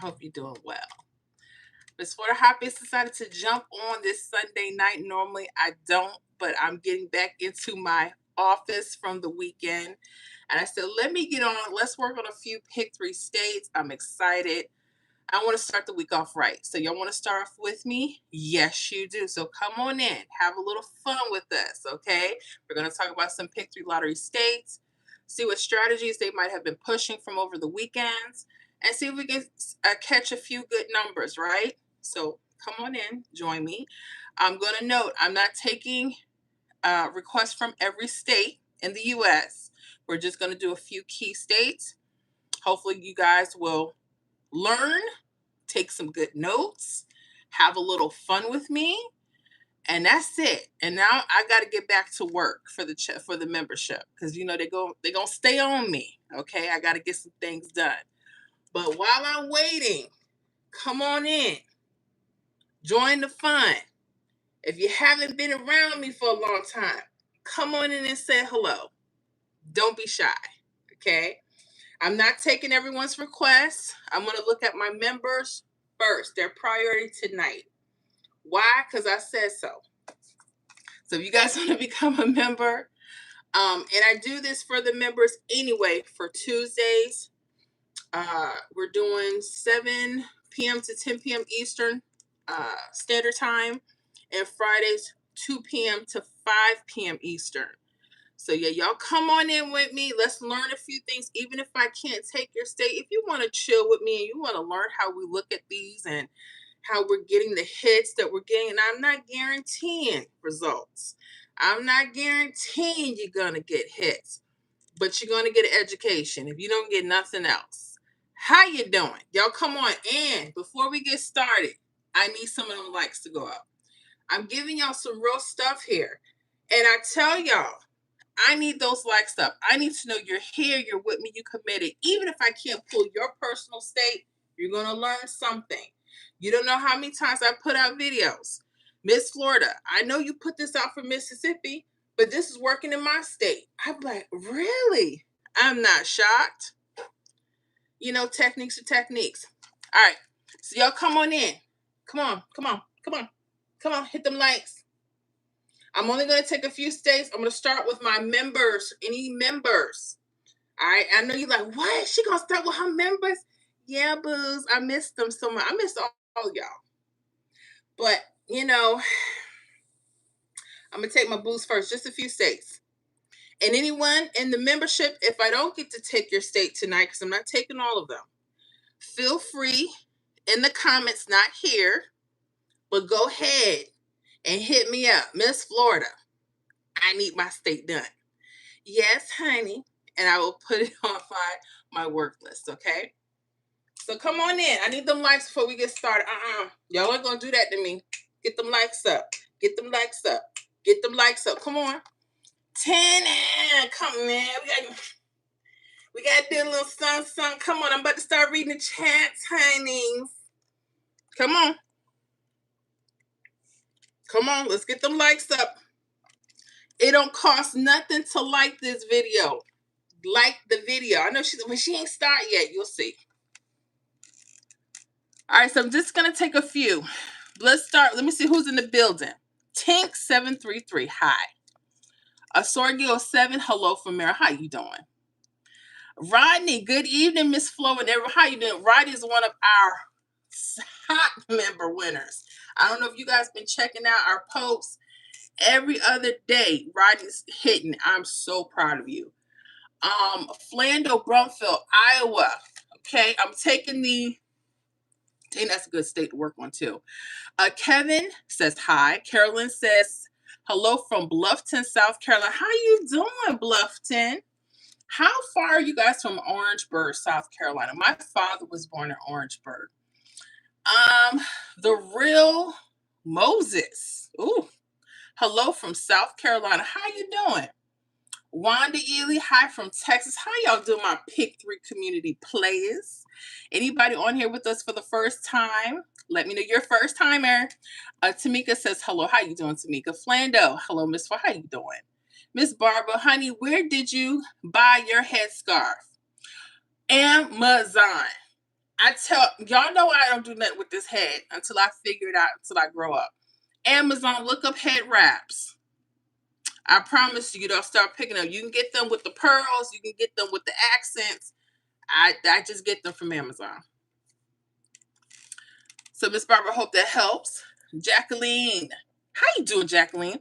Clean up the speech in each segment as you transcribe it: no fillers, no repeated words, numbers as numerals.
hope you're doing well. Miss Florida Hotbits decided to jump on this Sunday night. Normally I don't, but I'm getting back into my office from the weekend. And I said, let me get on. Let's work on a few pick three states. I'm excited. I want to start the week off right. So y'all want to start off with me? Yes, you do. So come on in. Have a little fun with us, okay? We're going to talk about some pick three lottery states, see what strategies they might have been pushing from over the weekends, and see if we can catch a few good numbers, right? So come on in. Join me. I'm going to note, I'm not taking requests from every state in the U.S. We're just going to do a few key states. Hopefully you guys will learn, take some good notes, have a little fun with me, and that's it. And now I got to get back to work for the membership, because you know they're gonna stay on me. Okay, I got to get some things done. But while I'm waiting, come on in, join the fun. If you haven't been around me for a long time, come on in and say hello. Don't be shy. Okay. I'm not taking everyone's requests. I'm going to look at my members first. Their priority tonight. Why? Because I said so. So if you guys want to become a member, and I do this for the members anyway, for Tuesdays, we're doing 7 p.m. to 10 p.m. Eastern Standard Time, and Fridays 2 p.m. to 5 p.m. Eastern. So yeah, y'all come on in with me. Let's learn a few things. Even if I can't take your state, if you want to chill with me and you want to learn how we look at these and how we're getting the hits that we're getting, and I'm not guaranteeing results. I'm not guaranteeing you're going to get hits, but you're going to get an education if you don't get nothing else. How you doing? Y'all come on in. Before we get started, I need some of them likes to go up. I'm giving y'all some real stuff here. And I tell y'all, I need those likes up. I need to know you're here, you're with me, you committed. Even if I can't pull your personal state, you're going to learn something. You don't know how many times I put out videos. Miss Florida, I know you put this out for Mississippi, but this is working in my state. I'm like, really? I'm not shocked. You know, techniques are techniques. All right. So y'all come on in. Come on, hit them likes. I'm only going to take a few states. I'm going to start with my members. Any members? All right. I know you're like, what? She going to start with her members? Yeah, booze. I missed them so much. I missed all y'all. But, you know, I'm going to take my booze first. Just a few states. And anyone in the membership, if I don't get to take your state tonight, because I'm not taking all of them, feel free in the comments, not here, but go ahead and hit me up. Miss Florida, I need my state done. Yes, honey. And I will put it on my work list, okay? So come on in. I need them likes before we get started. Y'all ain't gonna do that to me. Get them likes up. Get them likes up. Get them likes up. Come on. 10. Come man. We got to do a little something. Come on. I'm about to start reading the chats, honeys. Come on. Come on. Let's get them likes up. It don't cost nothing to like this video. Like the video. I know she ain't start yet. You'll see. All right, so I'm just going to take a few. Let's start. Let me see who's in the building. Tink733, hi. Asorgio 7, hello from Mara. How you doing? Rodney, good evening, Miss Flo and everyone. How you doing? Rodney is one of our hot member winners. I don't know if you guys been checking out our posts every other day. Rodney's hitting. I'm so proud of you. Flando, Brumfield, Iowa. Okay, I'm taking the. Dang, that's a good state to work on too. Kevin says hi. Carolyn says hello from Bluffton, South Carolina. How you doing, Bluffton? How far are you guys from Orangeburg, South Carolina? My father was born in Orangeburg. The real Moses. Ooh, hello from South Carolina. How you doing? Wanda Ely, hi from Texas. How y'all doing, my Pick 3 community players? Anybody on here with us for the first time? Let me know you're a first timer. Tamika says hello. How you doing, Tamika? Flando, hello, Miss Flo. How you doing? Miss Barbara, honey, where did you buy your headscarf? Amazon. I tell y'all know I don't do nothing with this head until I figure it out until I grow up. Amazon, look up head wraps. I promise you, they'll start picking up. You can get them with the pearls. You can get them with the accents. I just get them from Amazon. So Miss Barbara, hope that helps. Jacqueline, how you doing, Jacqueline?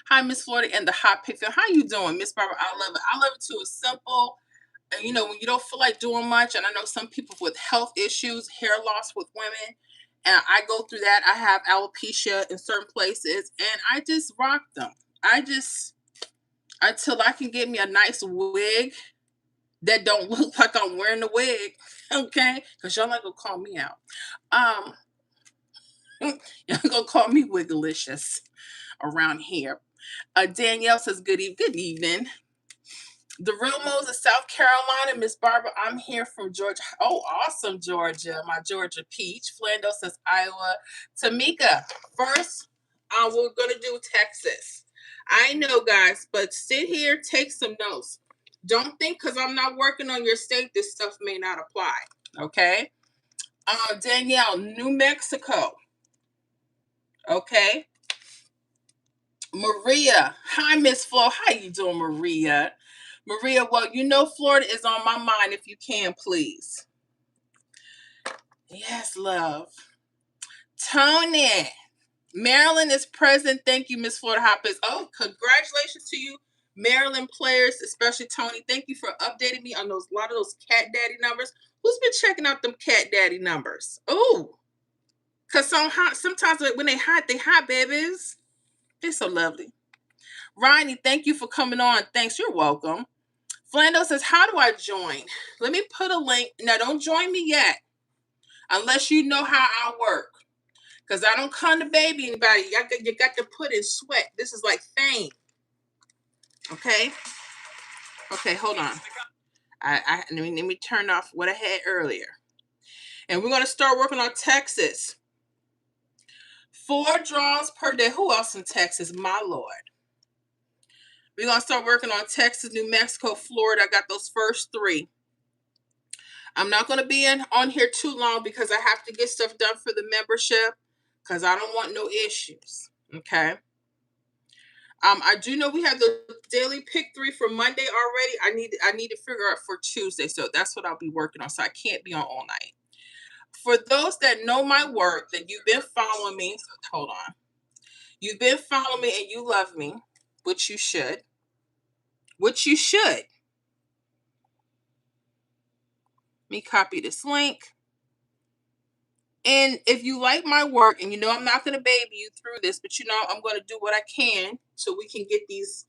Hi, Miss Florida and the hot pick. How you doing, Miss Barbara? I love it. I love it too. It's simple. And you know, when you don't feel like doing much, and I know some people with health issues, hair loss with women, and I go through that. I have alopecia in certain places, and I just rock them. I just until I can get me a nice wig that don't look like I'm wearing the wig, okay? Because y'all not gonna call me out. Um, y'all gonna call me Wigglicious around here. Danielle says, good evening. The Real Moses, South Carolina, Miss Barbara, I'm here from Georgia. Oh, awesome, Georgia, my Georgia peach. Flando says Iowa. Tamika, first, we're gonna do Texas. I know, guys, but sit here, take some notes. Don't think because I'm not working on your state, this stuff may not apply. Okay. Danielle, New Mexico. Okay. Maria, hi, Miss Flo. How you doing, Maria? Maria, well, you know Florida is on my mind if you can, please. Yes, love. Tony, Maryland is present. Thank you, Miss Florida Hoppers. Oh, congratulations to you, Maryland players, especially Tony. Thank you for updating me on a lot of those cat daddy numbers. Who's been checking out them cat daddy numbers? Oh, because sometimes when they hot babies. They're so lovely. Ronnie, thank you for coming on. Thanks. You're welcome. Flando says, how do I join? Let me put a link. Now, don't join me yet unless you know how I work. Because I don't come to baby anybody. You got to put in sweat. This is like fame. Okay? Okay, hold on. Let me turn off what I had earlier. And we're going to start working on Texas. 4 draws per day. Who else in Texas? My Lord. We're going to start working on Texas, New Mexico, Florida. I got those first 3. I'm not going to be on here too long because I have to get stuff done for the membership because I don't want no issues. Okay. I do know we have the daily pick 3 for Monday already. I need to figure out for Tuesday. So that's what I'll be working on. So I can't be on all night. For those that know my work, that you've been following me, hold on. You've been following me and you love me, which you should. Which you should. Let me copy this link. And if you like my work, and you know I'm not going to baby you through this, but you know I'm going to do what I can so we can get these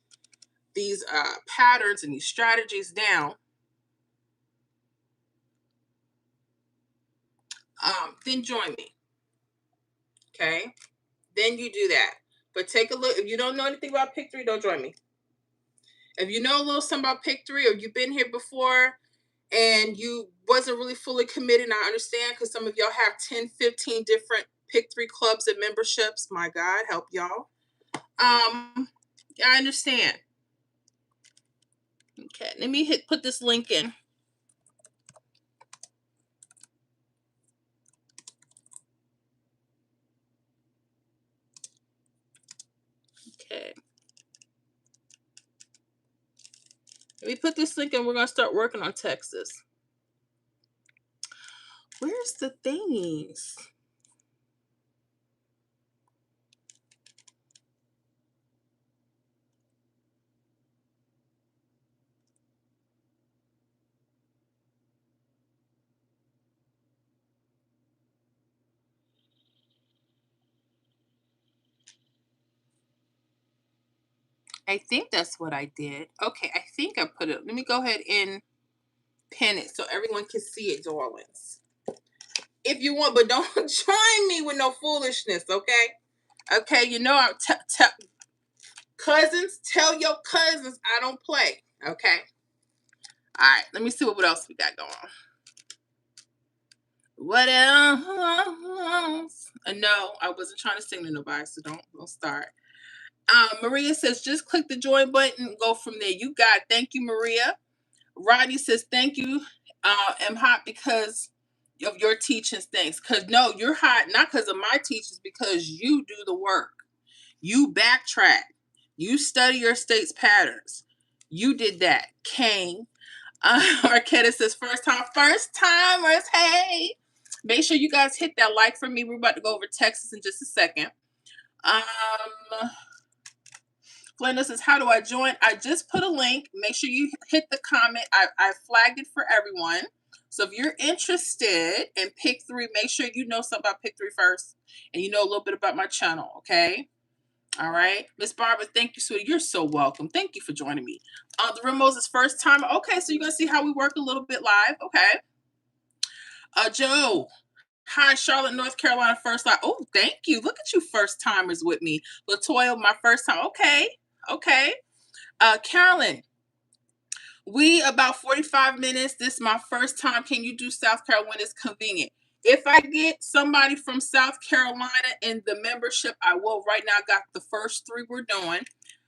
patterns and these strategies down. Then join me. Okay? Then you do that. But take a look. If you don't know anything about Pick 3, don't join me. If you know a little something about Pick 3 or you've been here before and you wasn't really fully committed, I understand because some of y'all have 10, 15 different Pick 3 clubs and memberships. My God, help y'all. Yeah, I understand. Okay, let me put this link in. Okay. Let me put this link in. We're going to start working on Texas. Where's the thingies? I think that's what I did. Okay, I think I put it. Let me go ahead and pin it so everyone can see it, darlings. If you want, but don't join me with no foolishness, okay? Okay, you know, cousins, tell your cousins I don't play, okay? All right, let me see what else we got going on. What else? No, I wasn't trying to sing to nobody, so don't start. Maria says, just click the join button and go from there. You got it. Thank you, Maria. Rodney says, thank you. I'm hot because of your teachings things. Because no, you're hot, not because of my teachings, because you do the work. You backtrack. You study your state's patterns. You did that. Kane. Arquetta says, first timers, hey. Make sure you guys hit that like for me. We're about to go over Texas in just a second. Glenda says, how do I join? I just put a link. Make sure you hit the comment. I flagged it for everyone. So if you're interested in Pick 3, make sure you know something about Pick 3 first. And you know a little bit about my channel, okay? All right. Miss Barbara, thank you, sweetie. You're so welcome. Thank you for joining me. The Ramos' first time. Okay, so you're going to see how we work a little bit live. Okay. Joe. Hi, Charlotte, North Carolina, first live. Oh, thank you. Look at you first timers with me. Latoya, my first time. Okay. Okay. Carolyn, we about 45 minutes. This is my first time. Can you do South Carolina when it's convenient? If I get somebody from South Carolina in the membership, I will. Right now, I got the first 3 we're doing.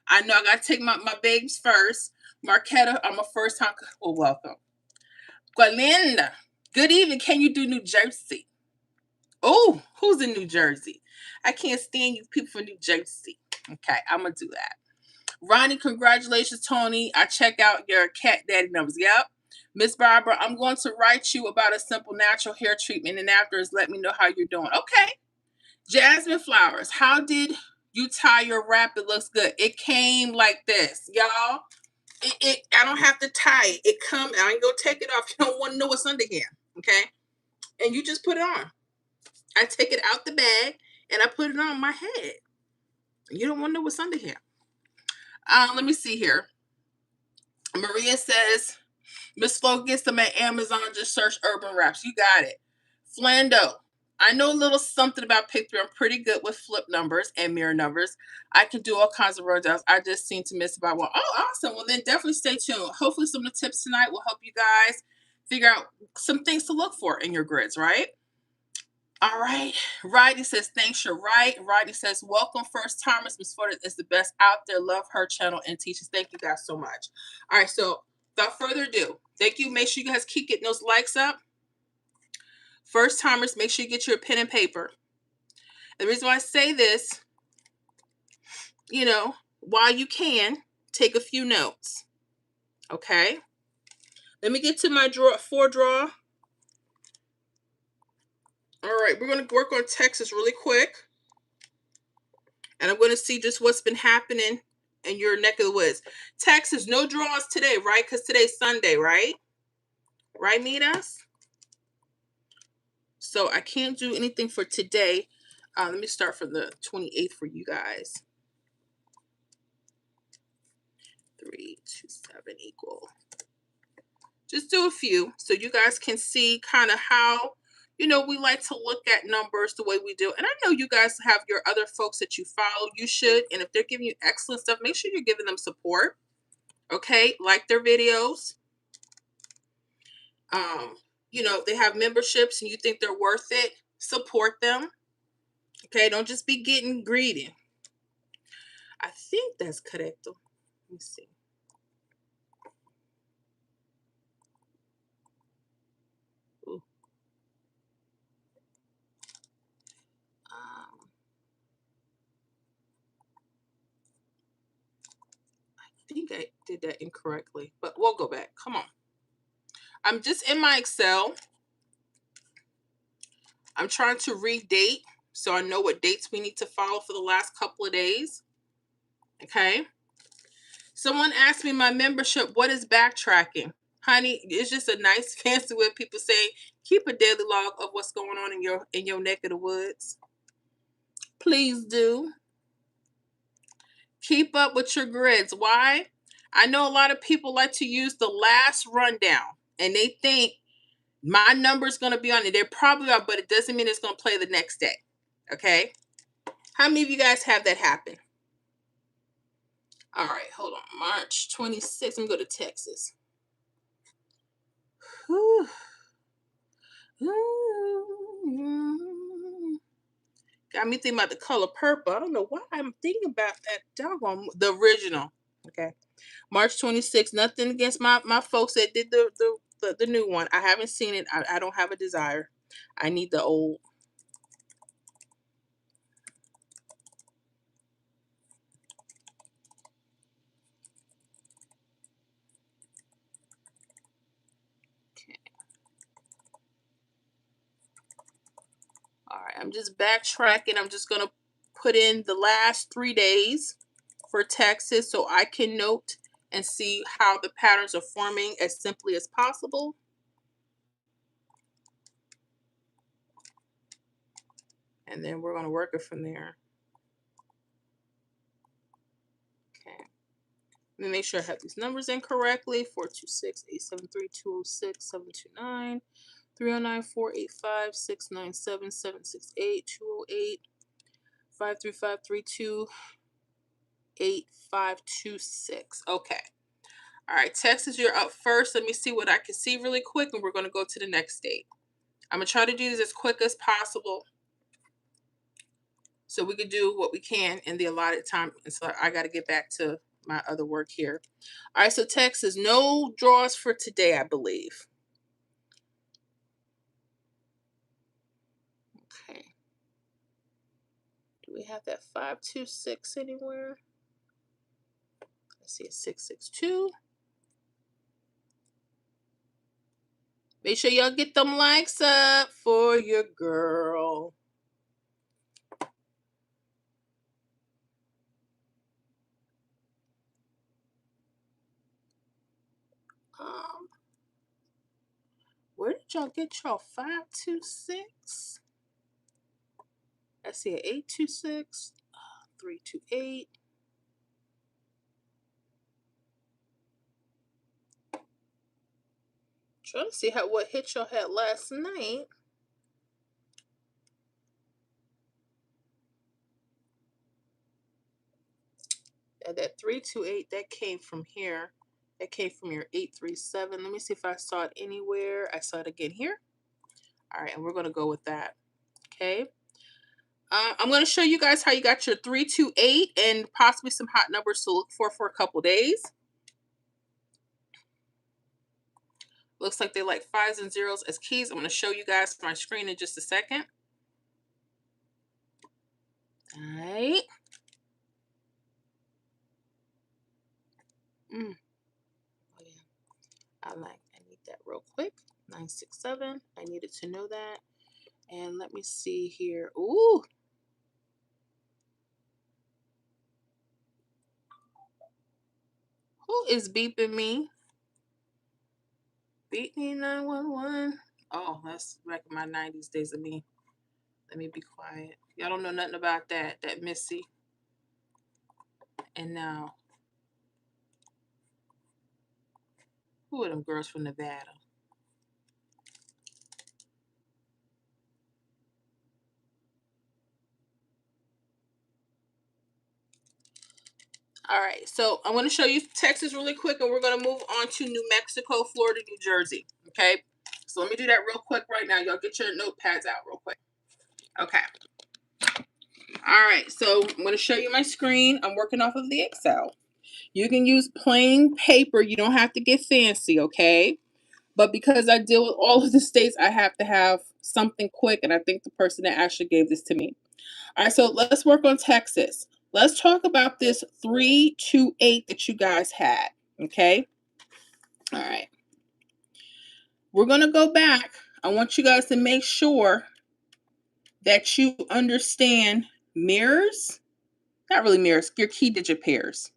I know I got to take my babes first. Marquetta, I'm a first time. Well, welcome. Gwalinda, good evening. Can you do New Jersey? Oh, who's in New Jersey? I can't stand you people from New Jersey. Okay, I'm going to do that. Ronnie, congratulations, Tony. I check out your cat daddy numbers. Yep. Miss Barbara, I'm going to write you about a simple natural hair treatment, and afterwards let me know how you're doing. Okay. Jasmine Flowers, how did you tie your wrap? It looks good. It came like this, y'all. I don't have to tie it. It come. I ain't gonna take it off. You don't want to know what's under here. Okay. And you just put it on. I take it out the bag and I put it on my head. You don't want to know what's under here. Let me see here. Maria says, Miss Flo gets them at Amazon. Just search Urban Wraps. You got it. Flando, I know a little something about Pick 3. I'm pretty good with flip numbers and mirror numbers. I can do all kinds of runouts. I just seem to miss about one. Oh, awesome. Well, then definitely stay tuned. Hopefully some of the tips tonight will help you guys figure out some things to look for in your grids, right? All right. Rodney says, thanks, you're right. Rodney says, welcome, first timers. Miss Ford is the best out there. Love her channel and teaches. Thank you guys so much. All right. So without further ado, thank you. Make sure you guys keep getting those likes up. First timers, make sure you get your pen and paper. The reason why I say this, you know, while you can, take a few notes. Okay. Let me get to my 4 draw. All right, we're going to work on Texas really quick. And I'm going to see just what's been happening in your neck of the woods. Texas, no draws today, right? Because today's Sunday, right? Right, Midas? So I can't do anything for today. Let me start from the 28th for you guys. 3, 2, 7 equal. Just do a few so you guys can see kind of how, you know, we like to look at numbers the way we do. And I know you guys have your other folks that you follow. You should. And if they're giving you excellent stuff, make sure you're giving them support. Okay. Like their videos. You know, if they have memberships and you think they're worth it, support them. Okay. Don't just be getting greedy. I think that's correct. Let me see. I think I did that incorrectly, but we'll go back. Come on. I'm just in my Excel. I'm trying to read date so I know what dates we need to follow for the last couple of days. Okay. Someone asked me my membership, what is backtracking? Honey, it's just a nice fancy way of people saying keep a daily log of what's going on in your neck of the woods. Please do. Keep up with your grids. Why? I know a lot of people like to use the last rundown and they think my number is going to be on it. They probably are, but it doesn't mean it's going to play the next day. Okay. How many of you guys have that happen? All right, hold on. March 26th. I'm going to go to Texas. Whew. Got me thinking about the color purple. I don't know why I'm thinking about that doggone the original. Okay. March 26th. Nothing against my folks that did the new one. I haven't seen it. I don't have a desire. I need the old. Okay. All right, I'm just backtracking. I'm just going to put in the last 3 days for Texas so I can note and see how the patterns are forming as simply as possible. And then we're going to work it from there. Okay. Let me make sure I have these numbers in correctly. 426 873 206 729 309 485 697 768 208 53532 8526. Okay. All right, Texas, you're up first. Let me see what I can see really quick, and we're going to go to the next state. I'm going to try to do this as quick as possible so we can do what we can in the allotted time. And so I got to get back to my other work here. All right, so Texas, no draws for today, I believe. Okay. Do we have that 526 anywhere? I see a 662. Make sure y'all get them likes up for your girl. Where did y'all get y'all 526? I see an 826, 328. Trying to see what hit y'all had last night. And that 328, that came from here. That came from your 837. Let me see if I saw it anywhere. I saw it again here. All right, and we're going to go with that. Okay. I'm going to show you guys how you got your 328 and possibly some hot numbers to look for a couple days. Looks like they like 5s and 0s as keys. I'm going to show you guys my screen in just a second. All right. Oh, yeah. I need that real quick. 967. I needed to know that. And let me see here. Ooh. Who is beeping me? Beat me 911. Oh, that's back in my 90s days of me. Let me be quiet. Y'all don't know nothing about that. That Missy. And now, who are them girls from Nevada? All right, so I'm going to show you Texas really quick, and we're going to move on to New Mexico, Florida, New Jersey. Okay, so let me do that real quick right now. Y'all get your notepads out real quick. Okay. All right, so I'm going to show you my screen. I'm working off of the Excel. You can use plain paper. You don't have to get fancy, okay? But because I deal with all of the states, I have to have something quick, and I think the person that actually gave this to me. All right, so let's work on Texas. Let's talk about this 328 that you guys had, okay? All right. We're going to go back. I want you guys to make sure that you understand mirrors. Not really mirrors, your key digit pairs.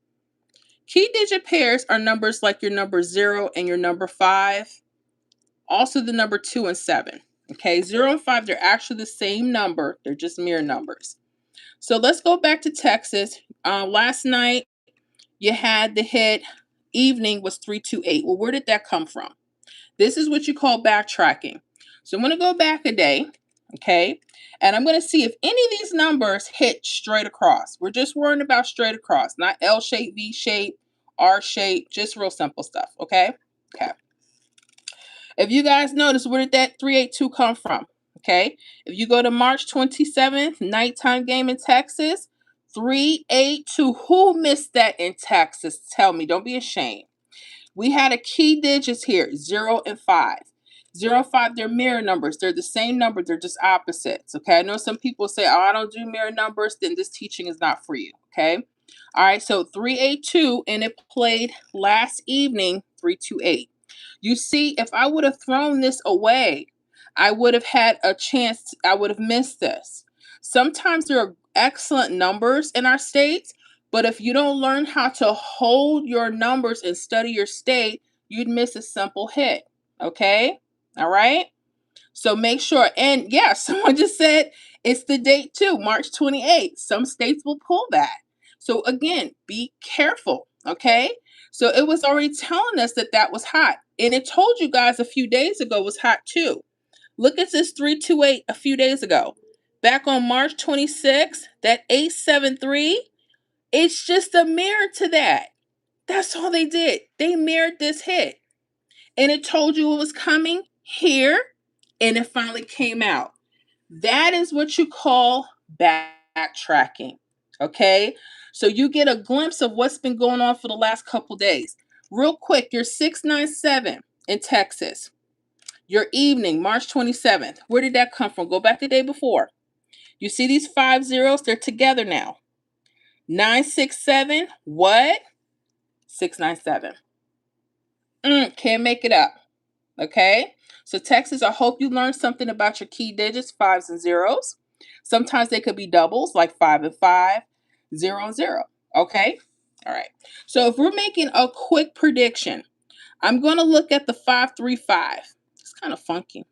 Key digit pairs are numbers like your number 0 and your number 5. Also the number 2 and 7. Okay, 0 and 5, they're actually the same number. They're just mirror numbers. So let's go back to Texas. Last night, you had the hit evening was 328. Well, where did that come from? This is what you call backtracking. So I'm going to go back a day, okay? And I'm going to see if any of these numbers hit straight across. We're just worrying about straight across, not L shape, V shape, R shape, just real simple stuff, okay? Okay. If you guys notice, where did that 382 come from? Okay. If you go to March 27th, nighttime game in Texas, 382. Who missed that in Texas? Tell me. Don't be ashamed. We had a key digits here, 0 and 5. 0, 5, they're mirror numbers. They're the same number, they're just opposites. Okay. I know some people say, oh, I don't do mirror numbers, then this teaching is not for you. Okay. All right. So 382, and it played last evening, 328. You see, if I would have thrown this away, I would have had a chance, I would have missed this. Sometimes there are excellent numbers in our states, but if you don't learn how to hold your numbers and study your state, you'd miss a simple hit. Okay? All right? So make sure. And yeah, someone just said it's the date too, March 28th. Some states will pull that. So again, be careful. Okay? So it was already telling us that that was hot. And it told you guys a few days ago was hot too. Look at this 328 a few days ago. Back on March 26th, that 873, it's just a mirror to that. That's all they did. They mirrored this hit. And it told you it was coming here, and it finally came out. That is what you call backtracking. Okay? So you get a glimpse of what's been going on for the last couple days. Real quick, your 697 in Texas. Your evening, March 27th. Where did that come from? Go back the day before. You see these 5 zeros? They're together now. 967. What? 697. Can't make it up. Okay? So Texas, I hope you learned something about your key digits, fives and zeros. Sometimes they could be doubles, like 5 and 5, 0 and 0. Okay? All right. So if we're making a quick prediction, I'm going to look at the 535. It's kind of funky.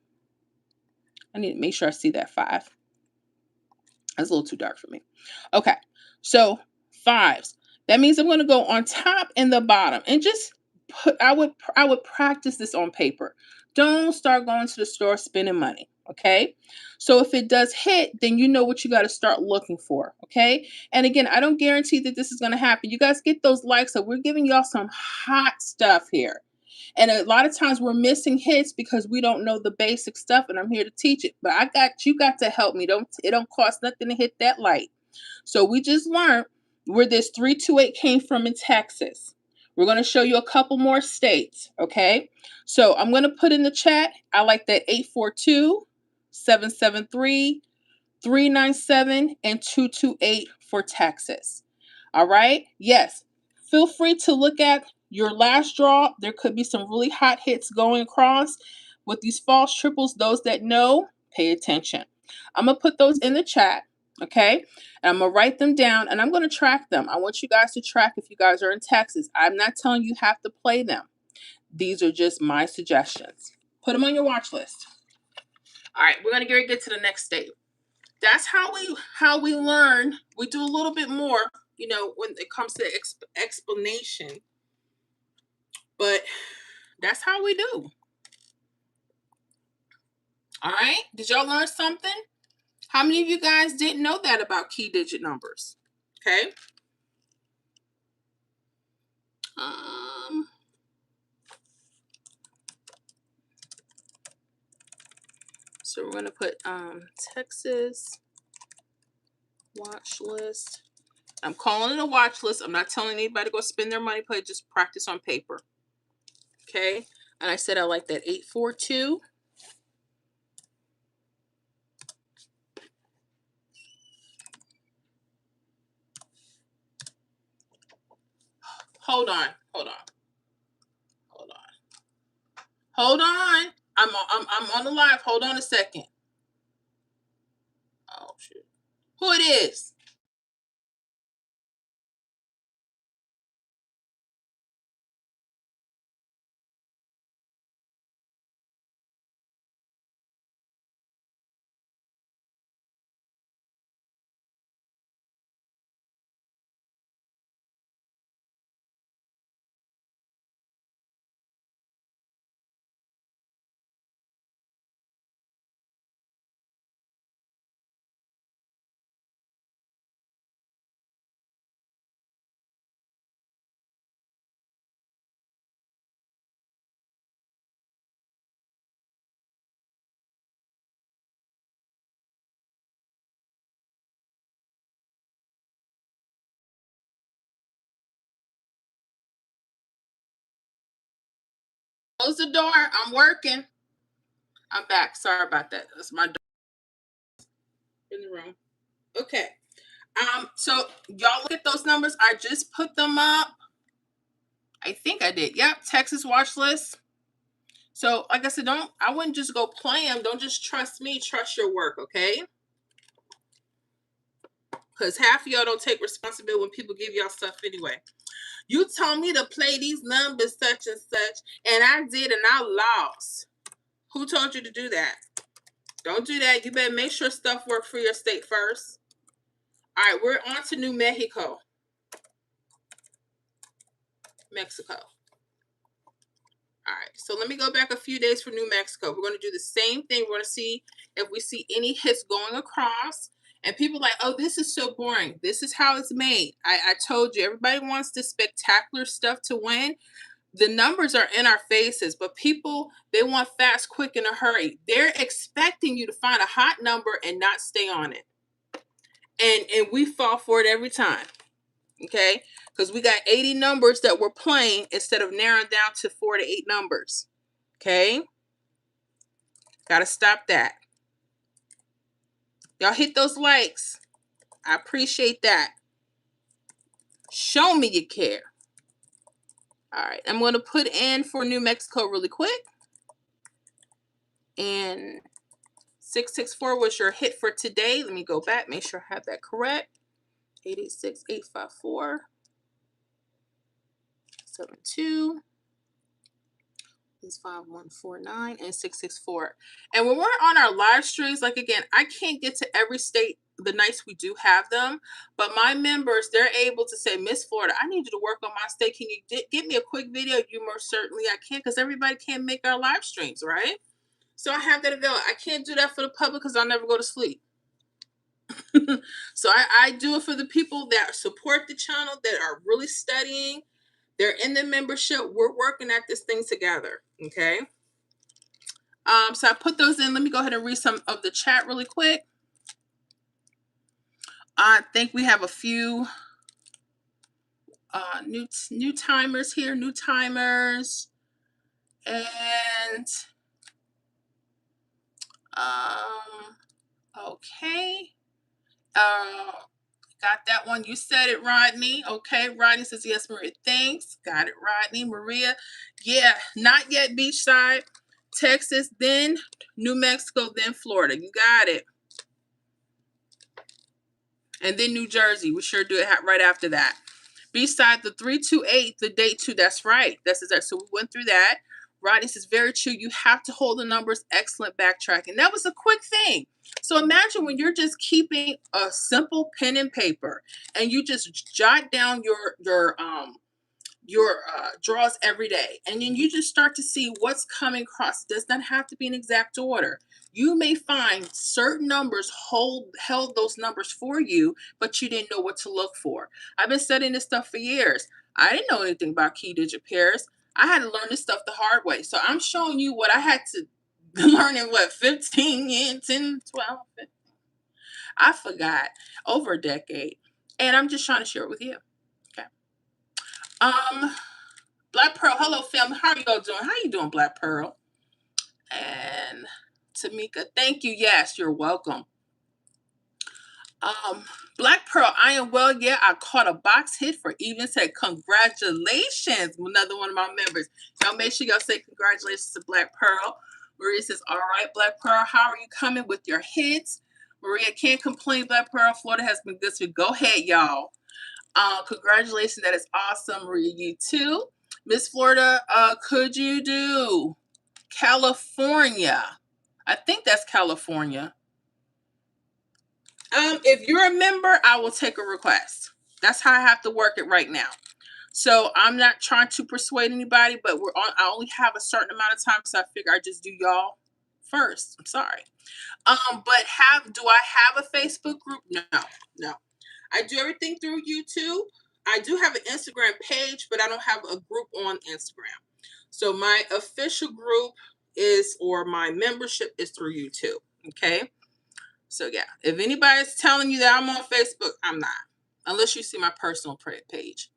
I need to make sure I see that 5. That's a little too dark for me. Okay. So fives. That means I'm going to go on top and the bottom and just I would practice this on paper. Don't start going to the store spending money. Okay. So if it does hit, then you know what you got to start looking for. Okay. And again, I don't guarantee that this is going to happen. You guys get those likes. So we're giving y'all some hot stuff here. And a lot of times we're missing hits because we don't know the basic stuff, and I'm here to teach it. But you got to help me. It don't cost nothing to hit that light. So we just learned where this 328 came from in Texas. We're going to show you a couple more states, okay? So I'm going to put in the chat. I like that 842, 773, 397, and 228 for Texas. All right? Yes. Feel free to look at your last draw. There could be some really hot hits going across with these false triples. Those that know, pay attention. I'm going to put those in the chat. Okay. And I'm going to write them down and I'm going to track them. I want you guys to track if you guys are in Texas. I'm not telling you have to play them. These are just my suggestions. Put them on your watch list. All right. We're going to get to the next state. That's how we learn. We do a little bit more, when it comes to explanation. But that's how we do. All right. Did y'all learn something? How many of you guys didn't know that about key digit numbers? Okay. So we're gonna put Texas watch list. I'm calling it a watch list. I'm not telling anybody to go spend their money. Play, just practice on paper. Okay. And I said I like that 842. Hold on. I'm on the live. Hold on a second. Oh shit. Who it is? Close the door. I'm working. I'm back. Sorry about that. That's my dog in the room. Okay. So y'all look at those numbers. I just put them up. I think I did. Yep, Texas watch list. So, like I said, I wouldn't just go play them. Don't just trust me. Trust your work, okay? Because half of y'all don't take responsibility when people give y'all stuff anyway. You told me to play these numbers such and such, and I did, and I lost. Who told you to do that? Don't do that. You better make sure stuff works for your state first. All right, we're on to New Mexico. All right, so let me go back a few days for New Mexico. We're going to do the same thing. We're going to see if we see any hits going across. And people are like, oh, this is so boring. This is how it's made. I told you, everybody wants this spectacular stuff to win. The numbers are in our faces, but people, they want fast, quick, in a hurry. They're expecting you to find a hot number and not stay on it. And we fall for it every time. Okay, because we got 80 numbers that we're playing instead of narrowing down to 4 to 8 numbers. Okay, gotta stop that. Y'all hit those likes. I appreciate that. Show me you care. All right, I'm going to put in for New Mexico really quick. And 664 was your hit for today. Let me go back, make sure I have that correct. 886-854 72 is 5149 and 664. And when we're on our live streams, like again, I can't get to every state the nights we do have them, but my members, they're able to say, Miss Florida, I need you to work on my state. Can you get me a quick video? You most certainly I can, because everybody can't make our live streams, right? So I have that available. I can't do that for the public because I'll never go to sleep. So I do it for the people that support the channel, that are really studying. They're in the membership. We're working at this thing together. Okay. So I put those in. Let me go ahead and read some of the chat really quick. I think we have a few new timers here. New timers. And okay. Got that one. You said it, Rodney. Okay. Rodney says, yes, Maria. Thanks. Got it, Rodney. Maria. Yeah. Not yet beachside. Texas, then New Mexico, then Florida. You got it. And then New Jersey. We sure do it right after that. Beachside, the 328, the date 2. That's right. That's exactly. So we went through that. Rodney says, very true. You have to hold the numbers. Excellent backtracking. That was a quick thing. So imagine when you're just keeping a simple pen and paper and you just jot down your draws every day, and then you just start to see what's coming across. It does not have to be in exact order. You may find certain numbers held those numbers for you, but you didn't know what to look for. I've been studying this stuff for years. I didn't know anything about key digit pairs. I had to learn this stuff the hard way. So I'm showing you what I had to learn in 15 years, 10, 12, 15. I forgot, over a decade. And I'm just trying to share it with you. Okay. Black Pearl, hello family. How are you all doing? How you doing, Black Pearl? And Tamika, thank you. Yes, you're welcome. Black Pearl, I am well. Yeah, I caught a box hit for even said congratulations. Another one of my members. Y'all make sure y'all say congratulations to Black Pearl. Maria says, all right, Black Pearl, how are you coming with your hits? Maria, can't complain, Black Pearl. Florida has been good. So go ahead, y'all. Congratulations. That is awesome, Maria. You too. Miss Florida, could you do California? I think that's California. If you're a member, I will take a request. That's how I have to work it right now. So I'm not trying to persuade anybody, but I only have a certain amount of time, so I figure I just do y'all first. I'm sorry. But do I have a Facebook group? No. I do everything through YouTube. I do have an Instagram page, but I don't have a group on Instagram. So my official group or my membership is through YouTube. Okay. So yeah, if anybody's telling you that I'm on Facebook, I'm not, unless you see my personal page.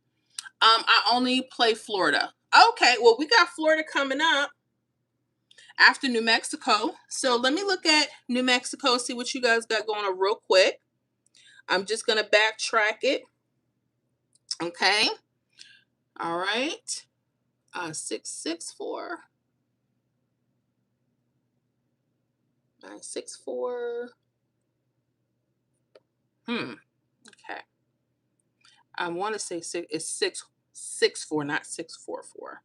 I only play Florida. Okay. Well, we got Florida coming up. after New Mexico. So let me look at New Mexico, see what you guys got going on real quick. I'm just going to backtrack it. Okay. All right. 664. 964. Okay. I want to say it's 664, not 644.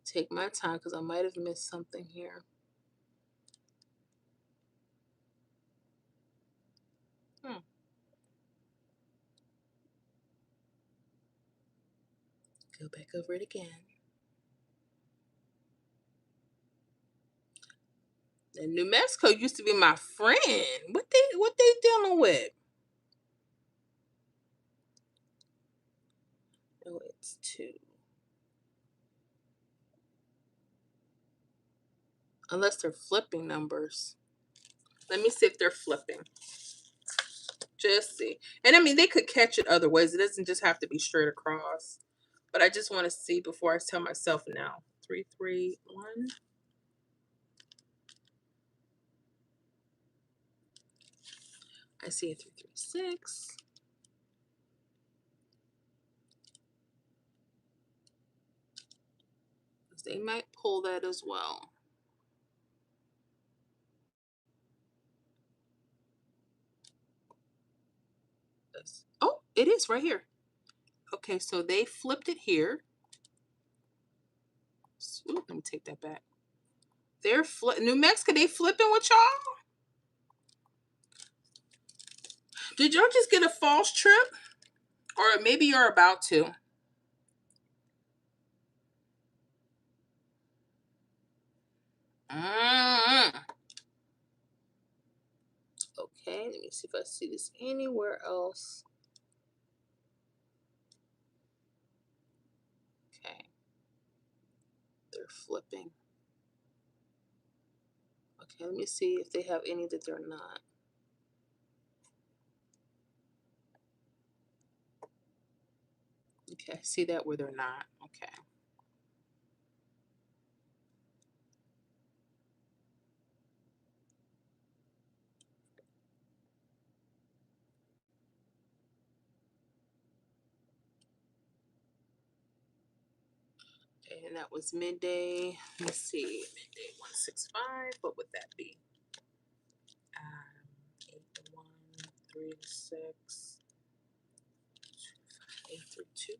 Take my time because I might have missed something here. Go back over it again. And New Mexico used to be my friend. What they dealing with? Oh, it's 2. Unless they're flipping numbers. Let me see if they're flipping. Just see. And I mean, they could catch it other ways. It doesn't just have to be straight across. But I just want to see before I tell myself now. 331. I see a 336. They might pull that as well. Oh, it is right here. Okay, so they flipped it here. Ooh, let me take that back. They're New Mexico, they flipping with y'all? Did y'all just get a false trip? Or maybe you're about to. Okay, let me see if I see this anywhere else. Okay. They're flipping. Okay, let me see if they have any that they're not. Okay, I see that where they're not. Okay. Okay, and that was midday. Let's see, midday 165. What would that be? 8 to 1, 3 to 6, 8 through 2.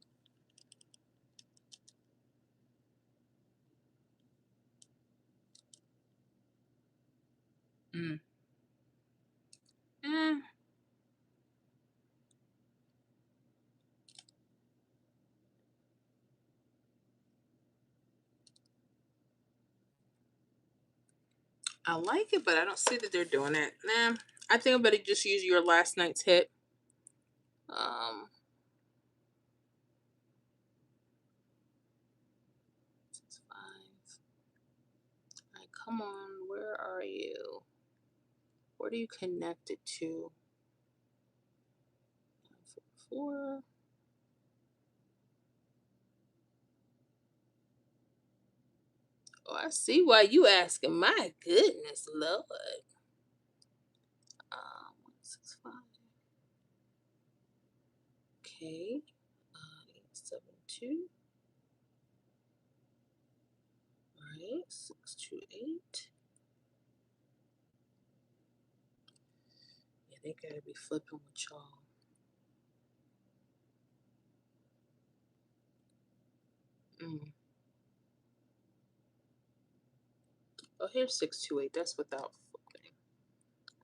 I like it, but I don't see that they're doing it. Nah, I think I better just use your last night's hit. 6, 5. All right, come on, where are you? What are you connected to? 4. Oh, I see why you asking. My goodness, Lord. 165. Okay. 872. Right. 628. Yeah, they gotta be flipping with y'all. Oh, here's 628. That's without flipping.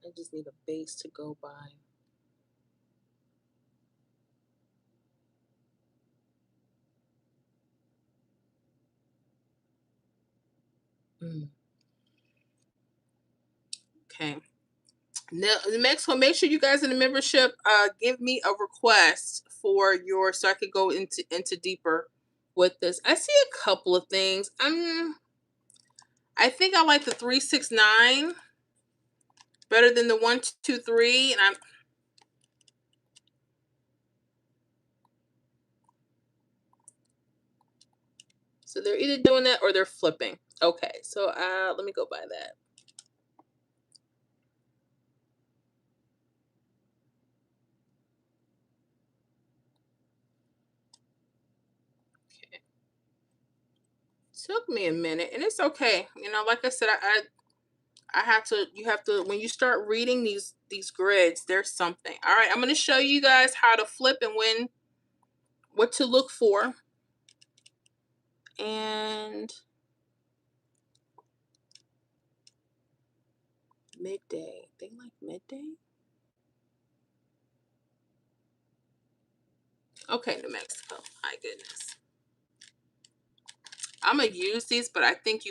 I just need a base to go by. Okay. Now, Mexico, make sure you guys in the membership give me a request for your so I could go into deeper with this. I see a couple of things. I think I like the 369 better than the 123, and So they're either doing that or they're flipping. Okay, so let me go by that. Okay. Took me a minute, and it's okay. You know, like I said, I have to. You have to, when you start reading these grids. There's something. All right, I'm going to show you guys how to flip and when, what to look for, and midday. They like midday. Okay, New Mexico. My goodness. I'm gonna use these, but I think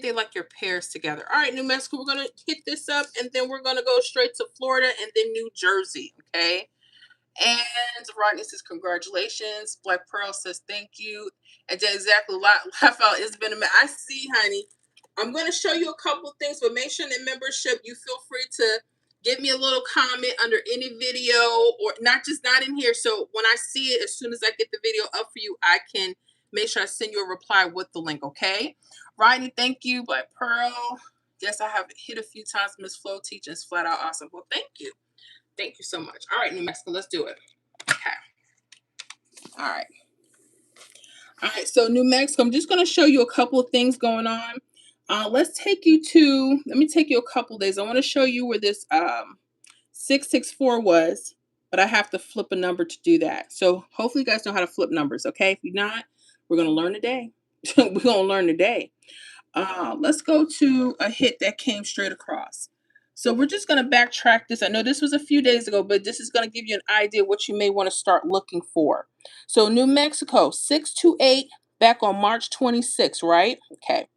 they like your pairs together. All right, New Mexico, we're gonna hit this up, and then we're gonna go straight to Florida and then New Jersey. Okay. And Rodney says, congratulations. Black Pearl says, thank you. And then exactly laugh out. It's been a minute. I see, honey. I'm going to show you a couple of things, but make sure in membership, you feel free to give me a little comment under any video, or not in here. So when I see it, as soon as I get the video up for you, I can make sure I send you a reply with the link. Okay. Rodney, thank you. Black Pearl. Yes, I have hit a few times. Miss Flo teaching is flat out awesome. Well, thank you. Thank you so much. All right, New Mexico, let's do it. Okay. All right. All right, so New Mexico, I'm just going to show you a couple of things going on. Let me take you a couple days. I want to show you where this 664 was, but I have to flip a number to do that. So hopefully you guys know how to flip numbers, okay? If you're not, we're going to learn today. We're going to learn today. Let's go to a hit that came straight across. So we're just going to backtrack this. I know this was a few days ago, but this is going to give you an idea what you may want to start looking for. So New Mexico, 628 back on March 26th, right? Okay.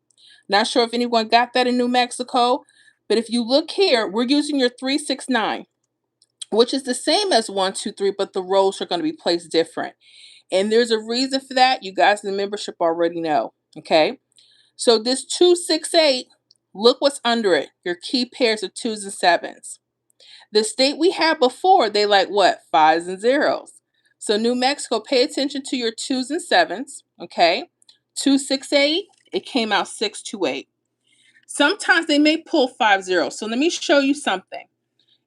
Not sure if anyone got that in New Mexico, but if you look here, we're using your 369, which is the same as 123, but the rows are going to be placed different. And there's a reason for that. You guys in the membership already know. Okay. So this 268, look what's under it. Your key pairs of 2s and 7s. The state we had before, they like what? 5s and 0s. So New Mexico, pay attention to your 2s and 7s. Okay. 268, it came out 628. Sometimes they may pull 5-0. So let me show you something.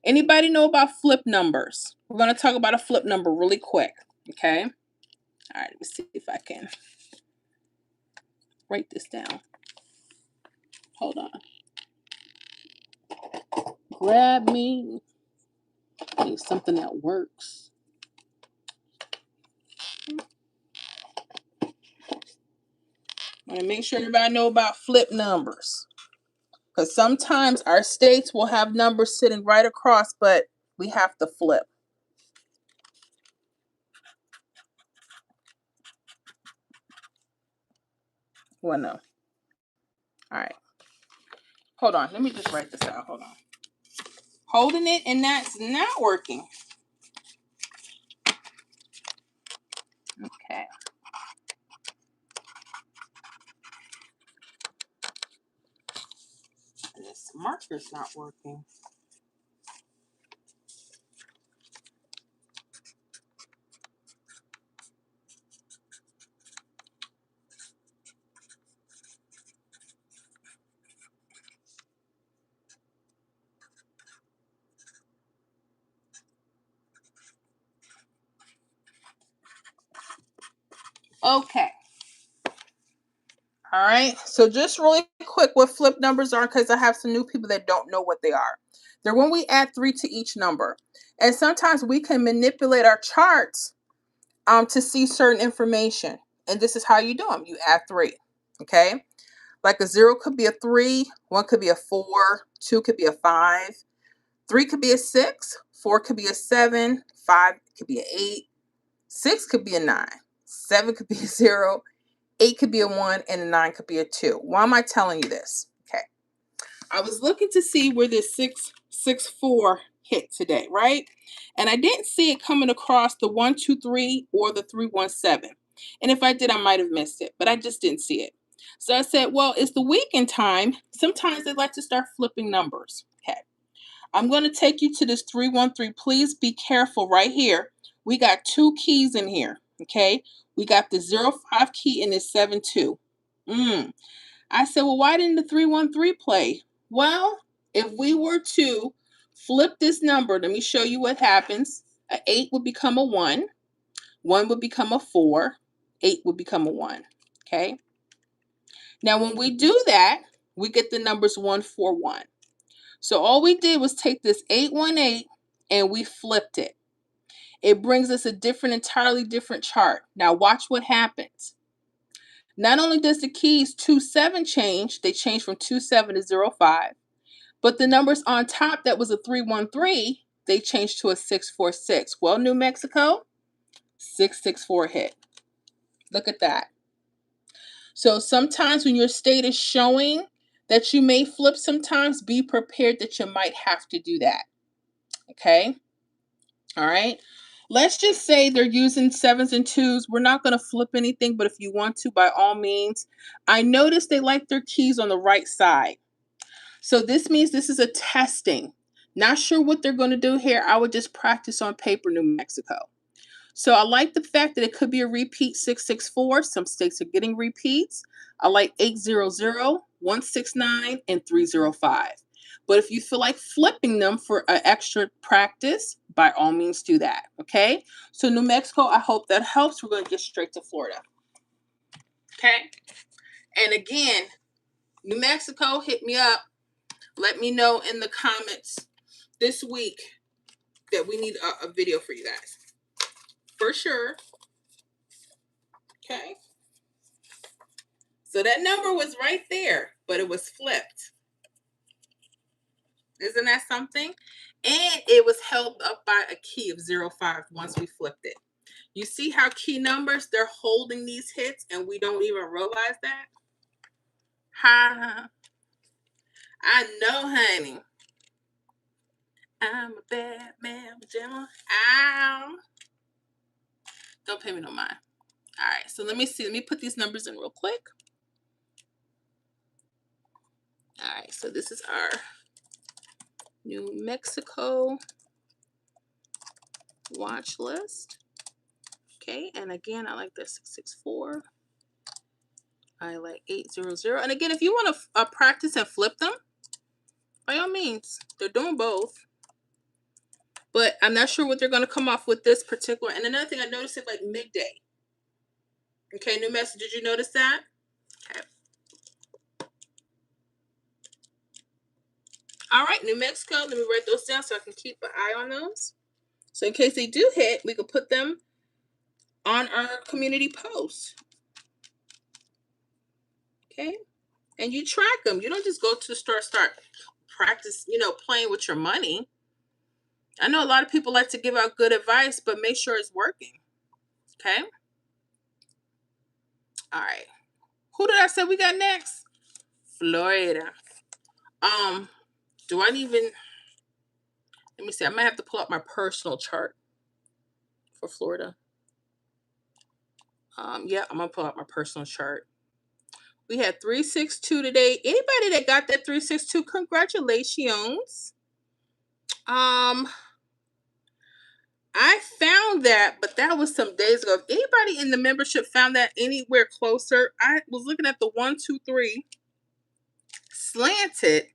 Anybody know about flip numbers? We're going to talk about a flip number really quick. Okay. All right. Let me see if I can write this down. Hold on. Grab me. I need something that works. I want to make sure everybody know about flip numbers. Because sometimes our states will have numbers sitting right across, but we have to flip. Well, no. All right. Hold on. Let me just write this out. Hold on. Holding it, and that's not working. Okay. This marker's not working. Okay. All right. So just really quick what flip numbers are, because I have some new people that don't know what they are. They're when we add 3 to each number. And sometimes we can manipulate our charts to see certain information. And this is how you do them. You add 3. Okay. Like a 0 could be a 3, 1 could be a 4, 2 could be a 5, 3 could be a 6, 4 could be a 7, 5 could be an 8, 6 could be a 9, 7 could be a 0, 8 could be a 1, and a 9 could be a 2. Why am I telling you this? Okay. I was looking to see where this 664 hit today, right? And I didn't see it coming across the 123 or the 317. And if I did, I might have missed it, but I just didn't see it. So I said, well, it's the weekend time. Sometimes they like to start flipping numbers. Okay. I'm going to take you to this 313. Please be careful right here. we got two keys in here, okay? We got the 05 key and the 72. I said, well, why didn't the 313 play? Well, if we were to flip this number, let me show you what happens. A 8 would become a 1 would become a 4, 8 would become a 1, okay? Now, when we do that, we get the numbers 141. So all we did was take this 818 and we flipped it. It brings us a entirely different chart. Now watch what happens. Not only does the keys 27 change, they change from 27 to 05, but the numbers on top that was a 313, they changed to a 646. Well, New Mexico, 664 hit. Look at that. So sometimes when your state is showing that you may flip sometimes, be prepared that you might have to do that. Okay? All right. Let's just say they're using 7s and 2s. We're not going to flip anything, but if you want to, by all means. I noticed they like their keys on the right side. So this means this is a testing. Not sure what they're going to do here. I would just practice on paper, New Mexico. So I like the fact that it could be a repeat 664. Some states are getting repeats. I like 800, 169, and 305. But if you feel like flipping them for an extra practice, by all means do that. Okay? So New Mexico, I hope that helps. We're going to get straight to Florida. Okay? And again, New Mexico, hit me up. Let me know in the comments this week that we need a video for you guys. For sure. Okay? So that number was right there, but it was flipped. Isn't that something? And it was held up by a key of 05 once we flipped it. You see how key numbers, they're holding these hits and we don't even realize that? Ha. I know, honey. I'm a bad man pajama. Ow. Don't pay me no mind. All right, so let me see. Let me put these numbers in real quick. All right, so this is our New Mexico watch list. Okay, and again, I like that 664. I like 800. And again, if you want to practice and flip them, by all means, they're doing both. But I'm not sure what they're going to come off with this particular. And another thing, I noticed it like midday. Okay, New Mexico, did you notice that? Okay. All right, New Mexico, let me write those down so I can keep an eye on those. So in case they do hit, we can put them on our community post. Okay, and you track them. You don't just go to the store, start practice, playing with your money. I know a lot of people like to give out good advice, but make sure it's working. Okay. All right. Who did I say we got next? Florida. Do I even, let me see. I might have to pull up my personal chart for Florida. Yeah, I'm gonna pull out my personal chart. We had 362 today. Anybody that got that 362, congratulations. I found that, but that was some days ago. If anybody in the membership found that anywhere closer, I was looking at the 123 slanted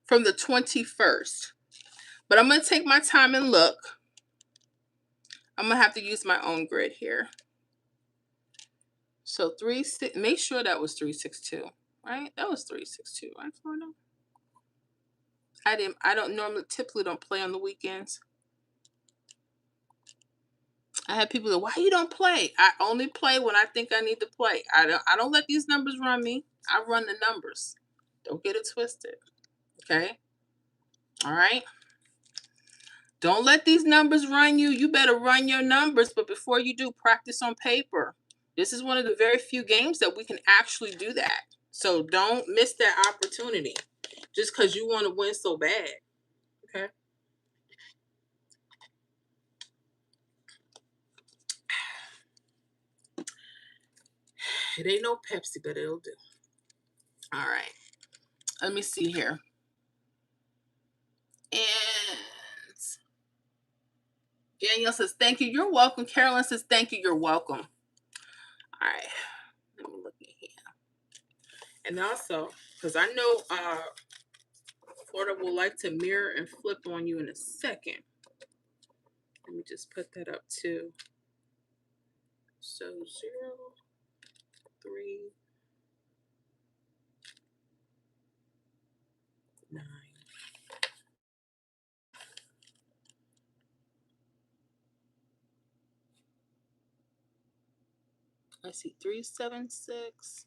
from the 21st. But I'm going to take my time and look. I'm going to have to use my own grid here. So make sure that was 362, right? That was 362, right, Florida? I don't typically don't play on the weekends. I have people that, why you don't play? I only play when I think I need to play. I don't let these numbers run me. I run the numbers. Don't get it twisted. Okay? All right? Don't let these numbers run you. You better run your numbers, but before you do, practice on paper. This is one of the very few games that we can actually do that. So don't miss that opportunity just because you want to win so bad. Okay? It ain't no Pepsi, but it'll do. All right. Let me see here. And Daniel says, thank you. You're welcome. Carolyn says, thank you. You're welcome. All right. Let me look at here. And also, because I know Florida will like to mirror and flip on you in a second. Let me just put that up too. So 0, 3, 9. I see 376.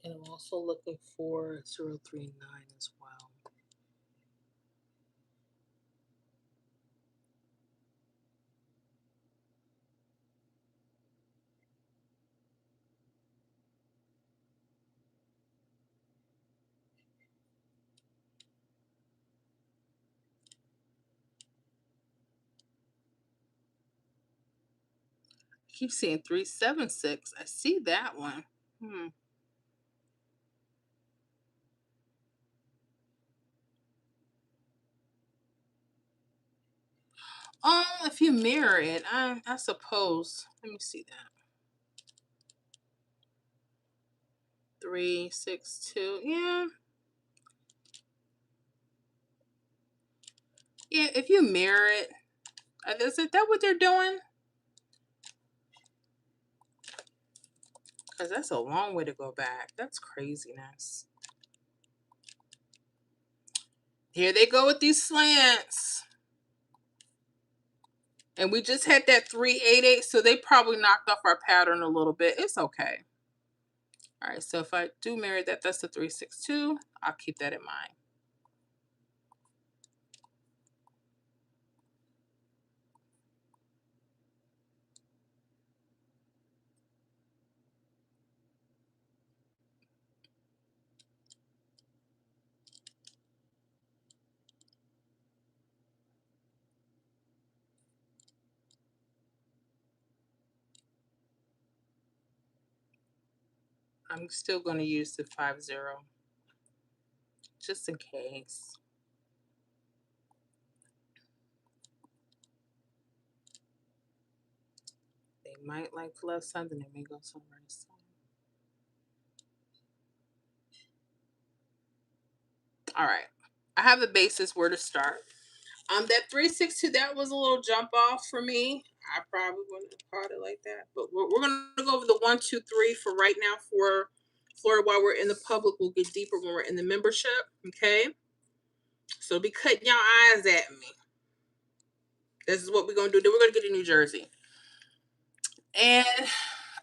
And I'm also looking for 039 as well. I keep seeing 376. I see that one. If you mirror it, I suppose. Let me see that. 362. Yeah. Yeah, if you mirror it, is that what they're doing? Because that's a long way to go back. That's craziness. Here they go with these slants. And we just had that 388, so they probably knocked off our pattern a little bit. It's okay. All right, so if I do mirror that, that's the 362. I'll keep that in mind. I'm still going to use the 50, just in case. They might like the left side, then they may go somewhere else. All right, I have the basis where to start. That 362, that was a little jump off for me. I probably wouldn't have caught it like that, but we're going to go over the 1, 2, 3 for right now for Florida. While we're in the public, we'll get deeper when we're in the membership. Okay, so be cutting y'all eyes at me. This is what we're going to do. Then we're going to get to New Jersey. And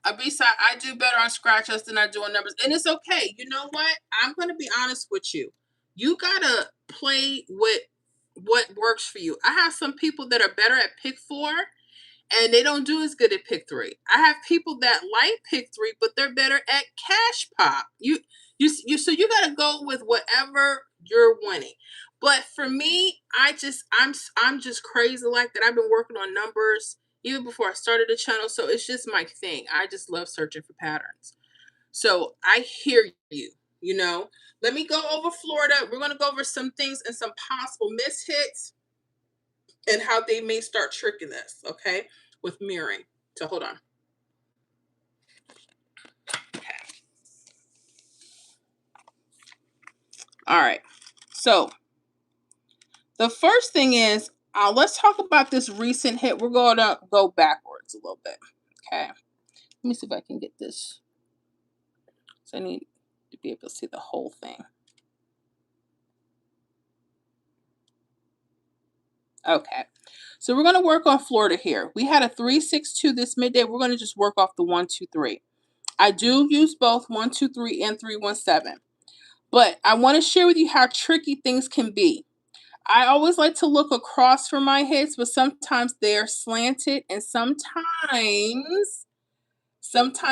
Abisa, I do better on scratch us than I do on numbers. And it's okay. You know what? I'm going to be honest with you. You got to play with what works for you. I have some people that are better at pick 4 and they don't do as good at pick 3. I have people that like pick 3, but they're better at cash pop. So you got to go with whatever you're winning. But for me, I'm just crazy like that. I've been working on numbers even before I started the channel, so it's just my thing. I just love searching for patterns. So I hear you. You know, let me go over Florida. We're going to go over some things and some possible mishits and how they may start tricking us, okay, with mirroring. So hold on. Okay. All right. So the first thing is, let's talk about this recent hit. We're going to go backwards a little bit. Okay. Let me see if I can get this. So I need to be able to see the whole thing. Okay. So we're going to work on Florida here. We had a 362 this midday. We're going to just work off the 1, 2, 3. I do use both 1, 2, 3 and 317. But I want to share with you how tricky things can be. I always like to look across for my hits, but sometimes they're slanted and sometimes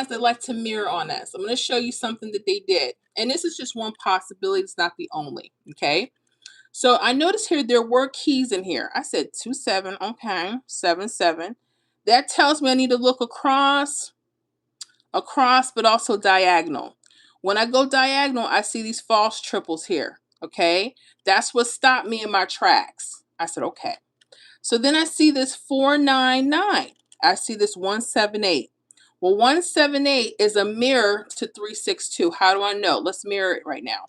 they like to mirror on us. I'm going to show you something that they did. And this is just one possibility. It's not the only. Okay. So I noticed here there were keys in here. I said 2, 7. Okay. 7, 7. That tells me I need to look across, but also diagonal. When I go diagonal, I see these false triples here. Okay, that's what stopped me in my tracks. I said, okay. So then I see this 499. I see this 178. Well, 178 is a mirror to 362. How do I know? Let's mirror it right now.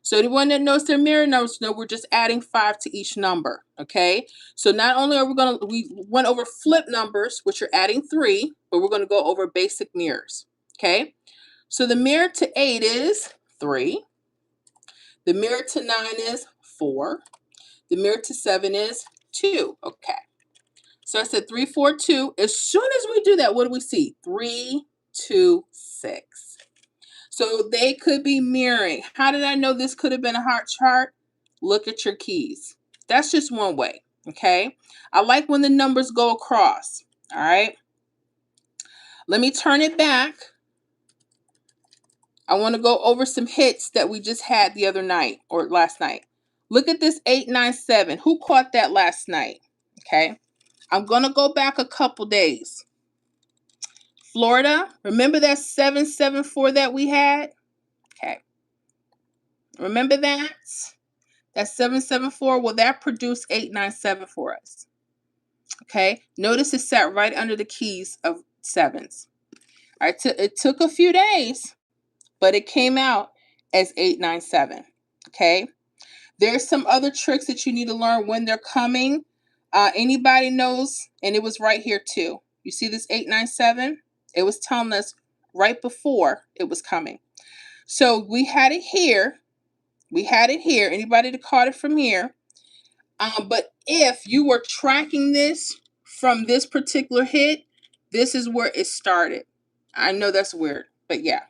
So anyone that knows their mirror numbers know we're just adding 5 to each number, okay? So not only are we went over flip numbers, which are adding 3, but we're going to go over basic mirrors, okay? So the mirror to 8 is 3. The mirror to 9 is 4. The mirror to 7 is 2, okay? So I said 3, 4, 2. As soon as we do that, what do we see? 3, 2, 6. So they could be mirroring. How did I know this could have been a heart chart? Look at your keys. That's just one way, okay? I like when the numbers go across, all right? Let me turn it back. I want to go over some hits that we just had the other night or last night. Look at this 897. Who caught that last night? Okay. I'm going to go back a couple days. Florida, remember that 774 that we had? Okay. Remember that? That 774, well, that produced 897 for us. Okay. Notice it sat right under the keys of sevens. All right. It took a few days, but it came out as 897. Okay. There's some other tricks that you need to learn when they're coming. Anybody knows, and it was right here too. You see this 897? It was telling us right before it was coming. So we had it here. We had it here. Anybody that caught it from here? But if you were tracking this from this particular hit, this is where it started. I know that's weird, but yeah.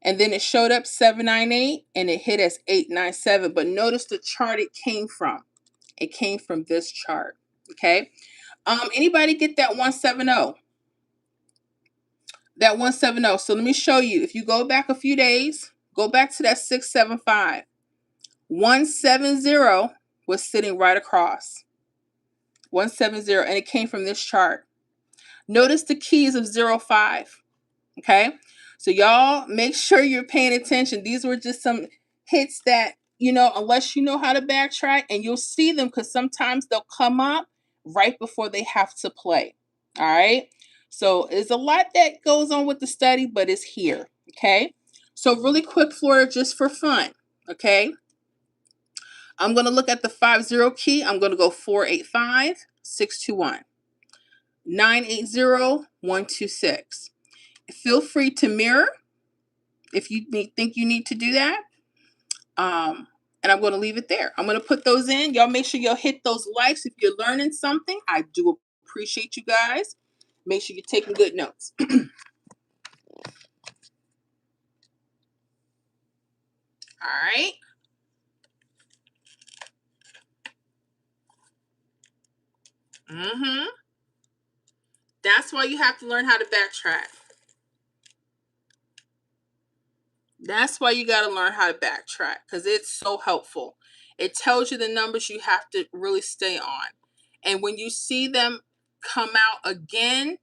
And then it showed up 798 and it hit as 897. But notice the chart it came from. It came from this chart. Okay. Anybody get that 170? That 170. So let me show you. If you go back a few days, go back to that 675. 170 was sitting right across. 170, and it came from this chart. Notice the keys of 05. Okay. So y'all make sure you're paying attention. These were just some hits that, unless you know how to backtrack, and you'll see them because sometimes they'll come up right before they have to play. All right. So there's a lot that goes on with the study, but it's here. Okay. So really quick, Florida, just for fun. Okay. I'm going to look at the 50 key. I'm going to go 485, 621, 980, 126. Feel free to mirror if you think you need to do that. And I'm going to leave it there. I'm going to put those in. Y'all make sure y'all hit those likes if you're learning something. I do appreciate you guys. Make sure you're taking good notes. All right. That's why you have to learn how to backtrack. That's why you got to learn how to backtrack because it's so helpful. It tells you the numbers you have to really stay on. And when you see them come out again,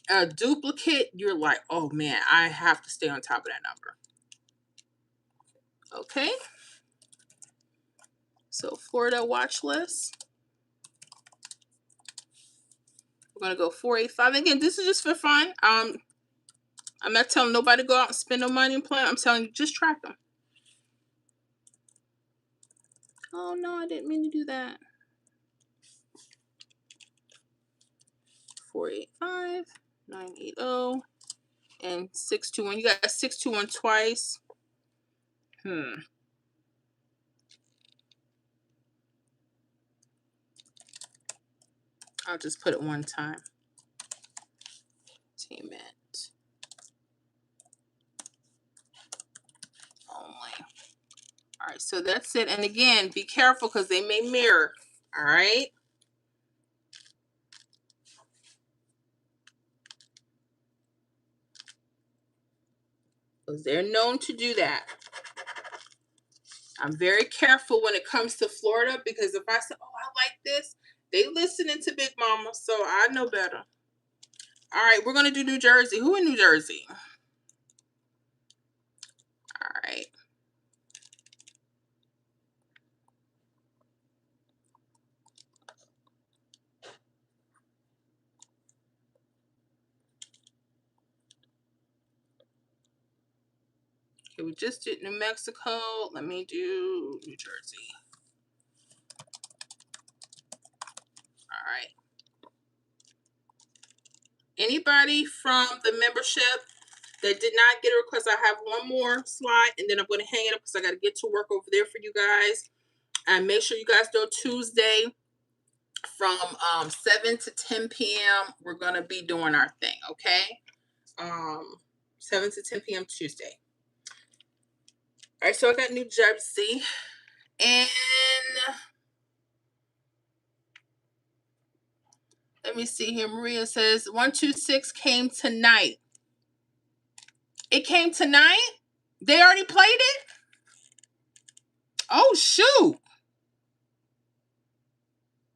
a duplicate, you're like, oh man, I have to stay on top of that number. Okay. So Florida watch list. We're going to go 485. Again, this is just for fun. I'm not telling nobody to go out and spend no money and plan. I'm telling you, just track them. Oh no, I didn't mean to do that. 485, 980, and 621. You got 621 twice. I'll just put it one time. Entertainment only. All right, so that's it. And again, be careful because they may mirror. All right. Because they're known to do that. I'm very careful when it comes to Florida because if I say, oh, I like this, they listening to Big Mama, so I know better. All right, we're going to do New Jersey. Who in New Jersey? right. Okay, we just did New Mexico. Let me do New Jersey. All right. Anybody from the membership that did not get a request, I have one more slide, and then I'm going to hang it up because I got to get to work over there for you guys. And make sure you guys know Tuesday from 7 to 10 p.m. we're going to be doing our thing, okay? 7 to 10 p.m. Tuesday. All right, so I got New Jersey. And let me see here. Maria says 126 came tonight. It came tonight? They already played it? Oh, shoot.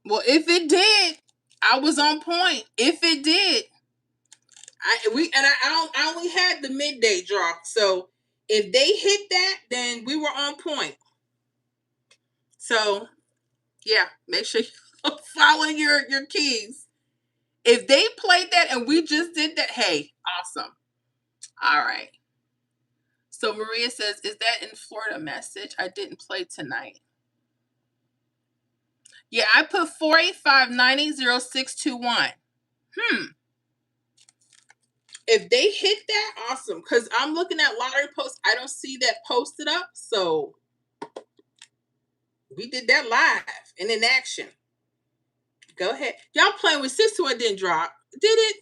Well, if it did, I was on point. If it did, I only had the midday drop. So if they hit that, then we were on point. So yeah, make sure you follow your keys. If they played that and we just did that, hey, awesome. All right. So Maria says, is that in Florida message? I didn't play tonight. Yeah, I put 485-90-0621. If they hit that, awesome. Because I'm looking at lottery posts. I don't see that posted up. So we did that live and in action. Go ahead. Y'all playing with 621 didn't drop. Did it?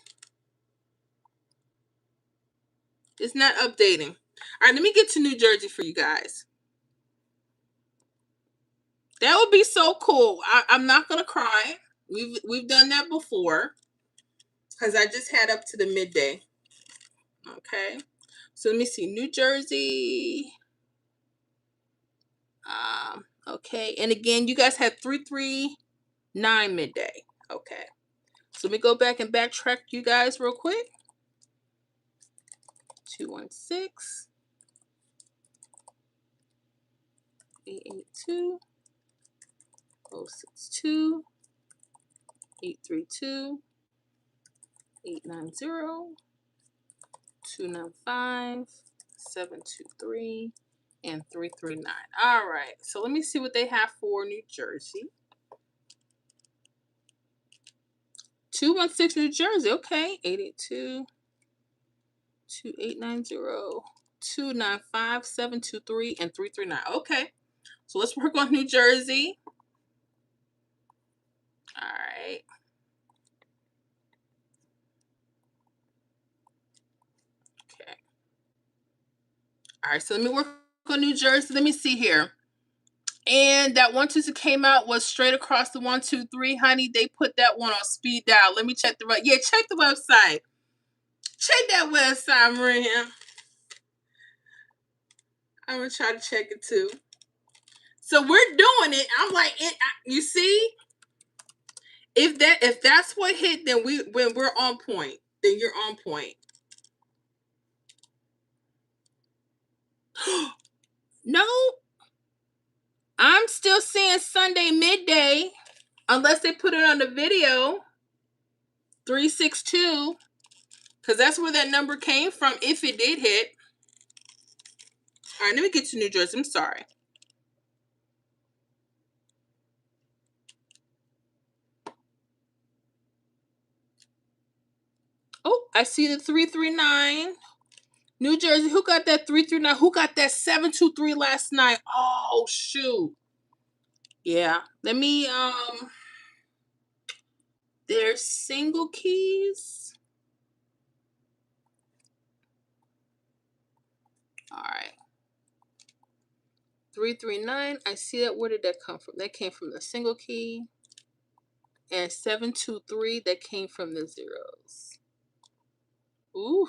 It's not updating. All right, let me get to New Jersey for you guys. That would be so cool. I'm not gonna cry. We've done that before. Because I just had up to the midday. Okay. So let me see. New Jersey. Okay. And again, you guys had 339 midday. Okay. So let me go back and backtrack you guys real quick. 216 882 062 832 890 295 723 and 339. All right. So let me see what they have for New Jersey. 216 New Jersey. Okay. 882 2890 295 723 and 339. Okay. So let's work on New Jersey. All right. Okay. All right. So let me work on New Jersey. Let me see here. And that 122 came out was straight across the 123, honey. They put that one on speed dial. Let me check the right. Yeah, check the website. Check that website, Maria. I'm gonna try to check it too. So we're doing it. I'm like, you see, if that's what hit, then when we're on point, then you're on point. No, I'm still seeing Sunday midday, unless they put it on the video. 362, because that's where that number came from. If it did hit. All right, let me get to New Jersey. I'm sorry. Oh, I see the 339. New Jersey, who got that 339? Who got that 723 last night? Oh, shoot. Yeah. Let me, there's single keys. All right. 339. I see that. Where did that come from? That came from the single key. And 723, that came from the zeros. Ooh.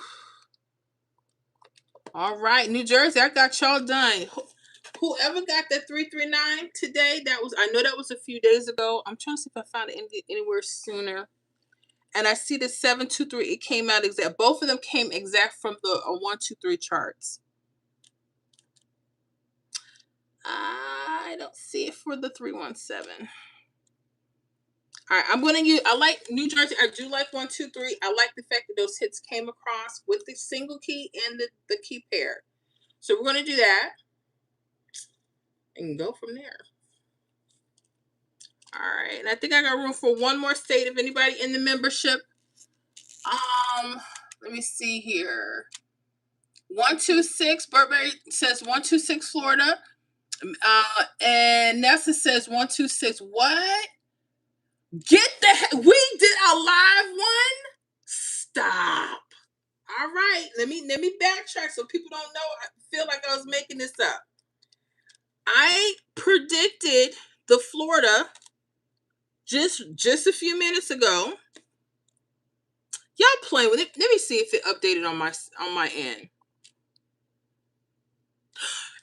All right, New Jersey, I got y'all done. Whoever got that 339 today, I know that was a few days ago. I'm trying to see if I found it anywhere sooner. And I see the 723. It came out exact. Both of them came exact from the 123 charts. I don't see it for the 317. All right, I'm gonna use. I like New Jersey. I do like 123. I like the fact that those hits came across with the single key and the key pair. So we're gonna do that and go from there. All right, and I think I got room for one more state. If anybody in the membership, let me see here. 126. Burberry says 126 Florida. And Nessa says 126. What? Get the we did a live one? Stop. All right. Let me backtrack so people don't know. I feel like I was making this up. I predicted the Florida just a few minutes ago. Y'all playing with it. Let me see if it updated on my end.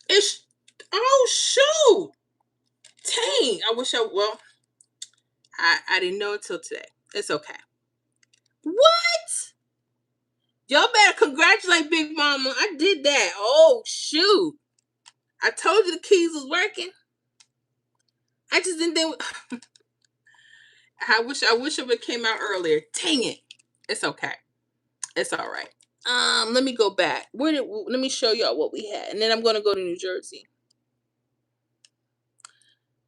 It's oh shoot. Dang. I didn't know until today. It's okay. What? Y'all better congratulate Big Mama. I did that. Oh shoot. I told you the keys was working. I just didn't think I wish it would came out earlier. Dang it. It's okay. It's all right. Let me go back. Let me show y'all what we had. And then I'm gonna go to New Jersey.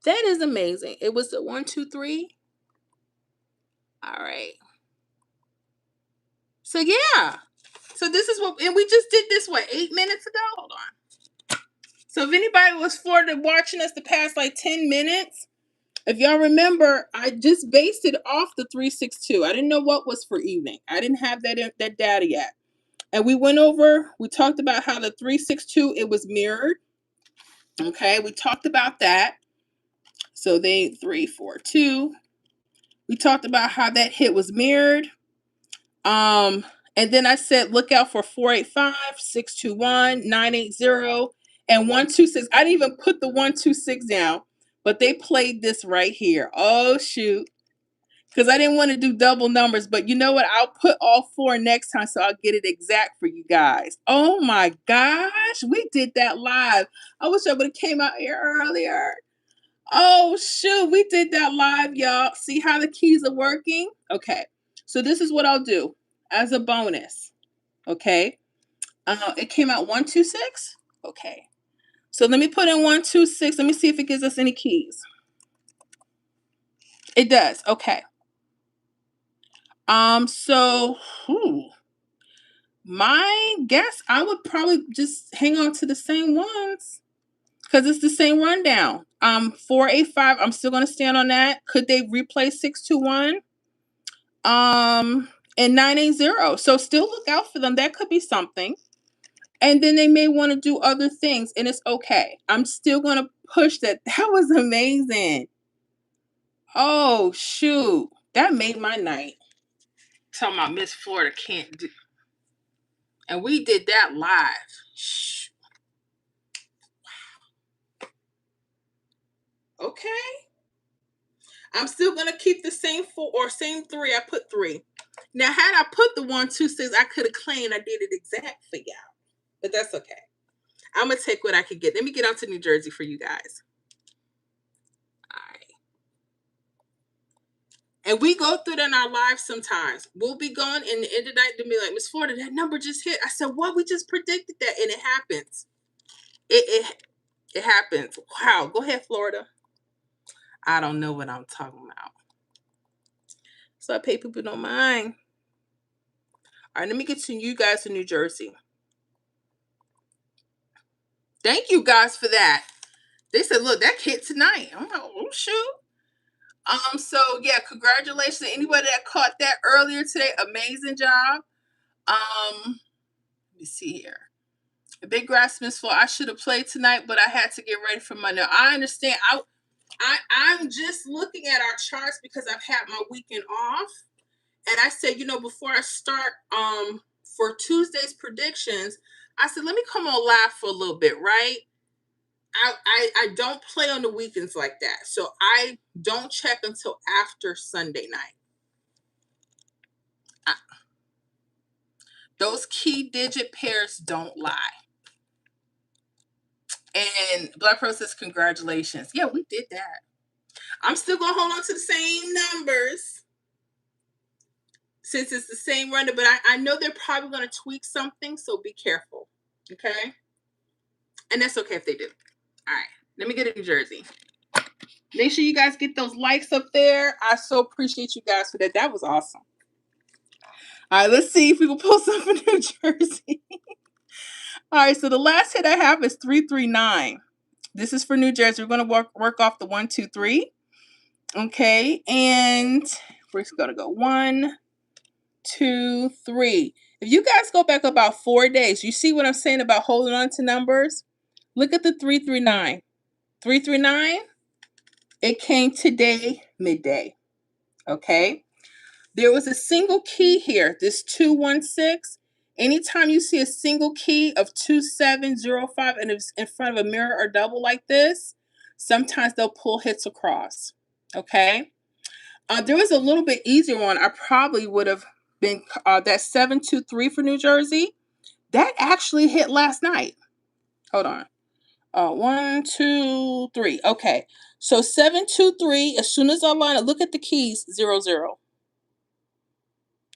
That is amazing. It was the 123. All right. So yeah. So this is what, and we just did this 8 minutes ago? Hold on. So if anybody was watching us the past 10 minutes, if y'all remember, I just based it off the 362. I didn't know what was for evening. I didn't have that data yet. And we talked about how the 362, it was mirrored. Okay, we talked about that. So 342. We talked about how that hit was mirrored. And then I said, look out for 485, 621, 980, and 126. I didn't even put the 126 down, but they played this right here. Oh, shoot. Because I didn't want to do double numbers, but you know what? I'll put all 4 next time so I'll get it exact for you guys. Oh my gosh, we did that live. I wish I would have came out here earlier. Oh shoot, we did that live, y'all. See how the keys are working? Okay, so this is what I'll do as a bonus. Okay, it came out 126. Okay, so let me put in 126. Let me see if it gives us any keys. It does. Okay. My guess, I would probably just hang on to the same ones because it's the same rundown. 485, I'm still gonna stand on that. Could they replay 621? And 980. So still look out for them. That could be something. And then they may want to do other things, and it's okay. I'm still gonna push that. That was amazing. Oh shoot. That made my night. Talking about Miss Florida can't do. And we did that live. Shh. Okay. I'm still gonna keep the same 4 or same 3. I put 3. Now, had I put the 126, I could have claimed I did it exact for y'all. But that's okay. I'm gonna take what I could get. Let me get on to New Jersey for you guys. All right. And we go through that in our lives sometimes. We'll be going in the end of the night to be like, Miss Florida, that number just hit. I said, what? We just predicted that. And it happens. It happens. Wow. Go ahead, Florida. I don't know what I'm talking about. So I pay people don't mind. All right, let me get to you guys in New Jersey. Thank you guys for that. They said, look, that hit tonight. I'm like, oh shoot. So yeah, congratulations to anybody that caught that earlier today. Amazing job. Let me see here. A big grass Miss Floor. I should have played tonight, but I had to get ready for Monday. I understand. I'm just looking at our charts because I've had my weekend off. And I said, before I start for Tuesday's predictions, I said, let me come on live for a little bit, right? I don't play on the weekends like that. So I don't check until after Sunday night. Those key digit pairs don't lie. And Black Pearl says, congratulations. Yeah, we did that. I'm still going to hold on to the same numbers since it's the same runner, but I know they're probably going to tweak something, so be careful. Okay? And that's okay if they do. All right. Let me get a New Jersey. Make sure you guys get those likes up there. I so appreciate you guys for that. That was awesome. All right, let's see if we can pull something from New Jersey. All right, so the last hit I have is 339. This is for New Jersey. We're going to work off the 1, 2, 3. Okay, and we're going to go 1, 2, 3. If you guys go back about 4 days, you see what I'm saying about holding on to numbers? Look at the 339. 339, it came today, midday. Okay? There was a single key here, this 216. Anytime you see a single key of 2705 and it's in front of a mirror or double like this, sometimes they'll pull hits across. Okay? There was a little bit easier one. I probably would have been that 723 for New Jersey. That actually hit last night. Hold on. 1, 2, 3. Okay. So 723, as soon as I line it, look at the keys, 0, 0.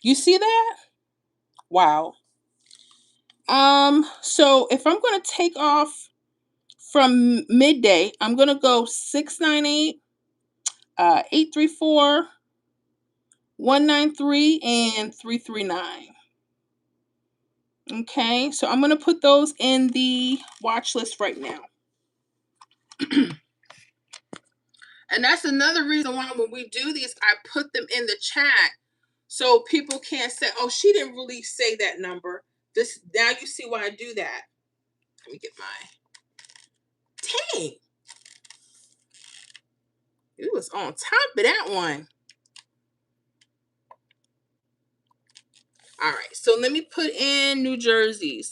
You see that? Wow. So if I'm going to take off from midday, I'm going to go 698, 834, 193, and 339. Okay, so I'm going to put those in the watch list right now. And that's another reason why when we do these, I put them in the chat so people can't say, oh, she didn't really say that number. This, now you see why I do that. Let me get my, dang. It was on top of that one. All right, so let me put in New Jersey's.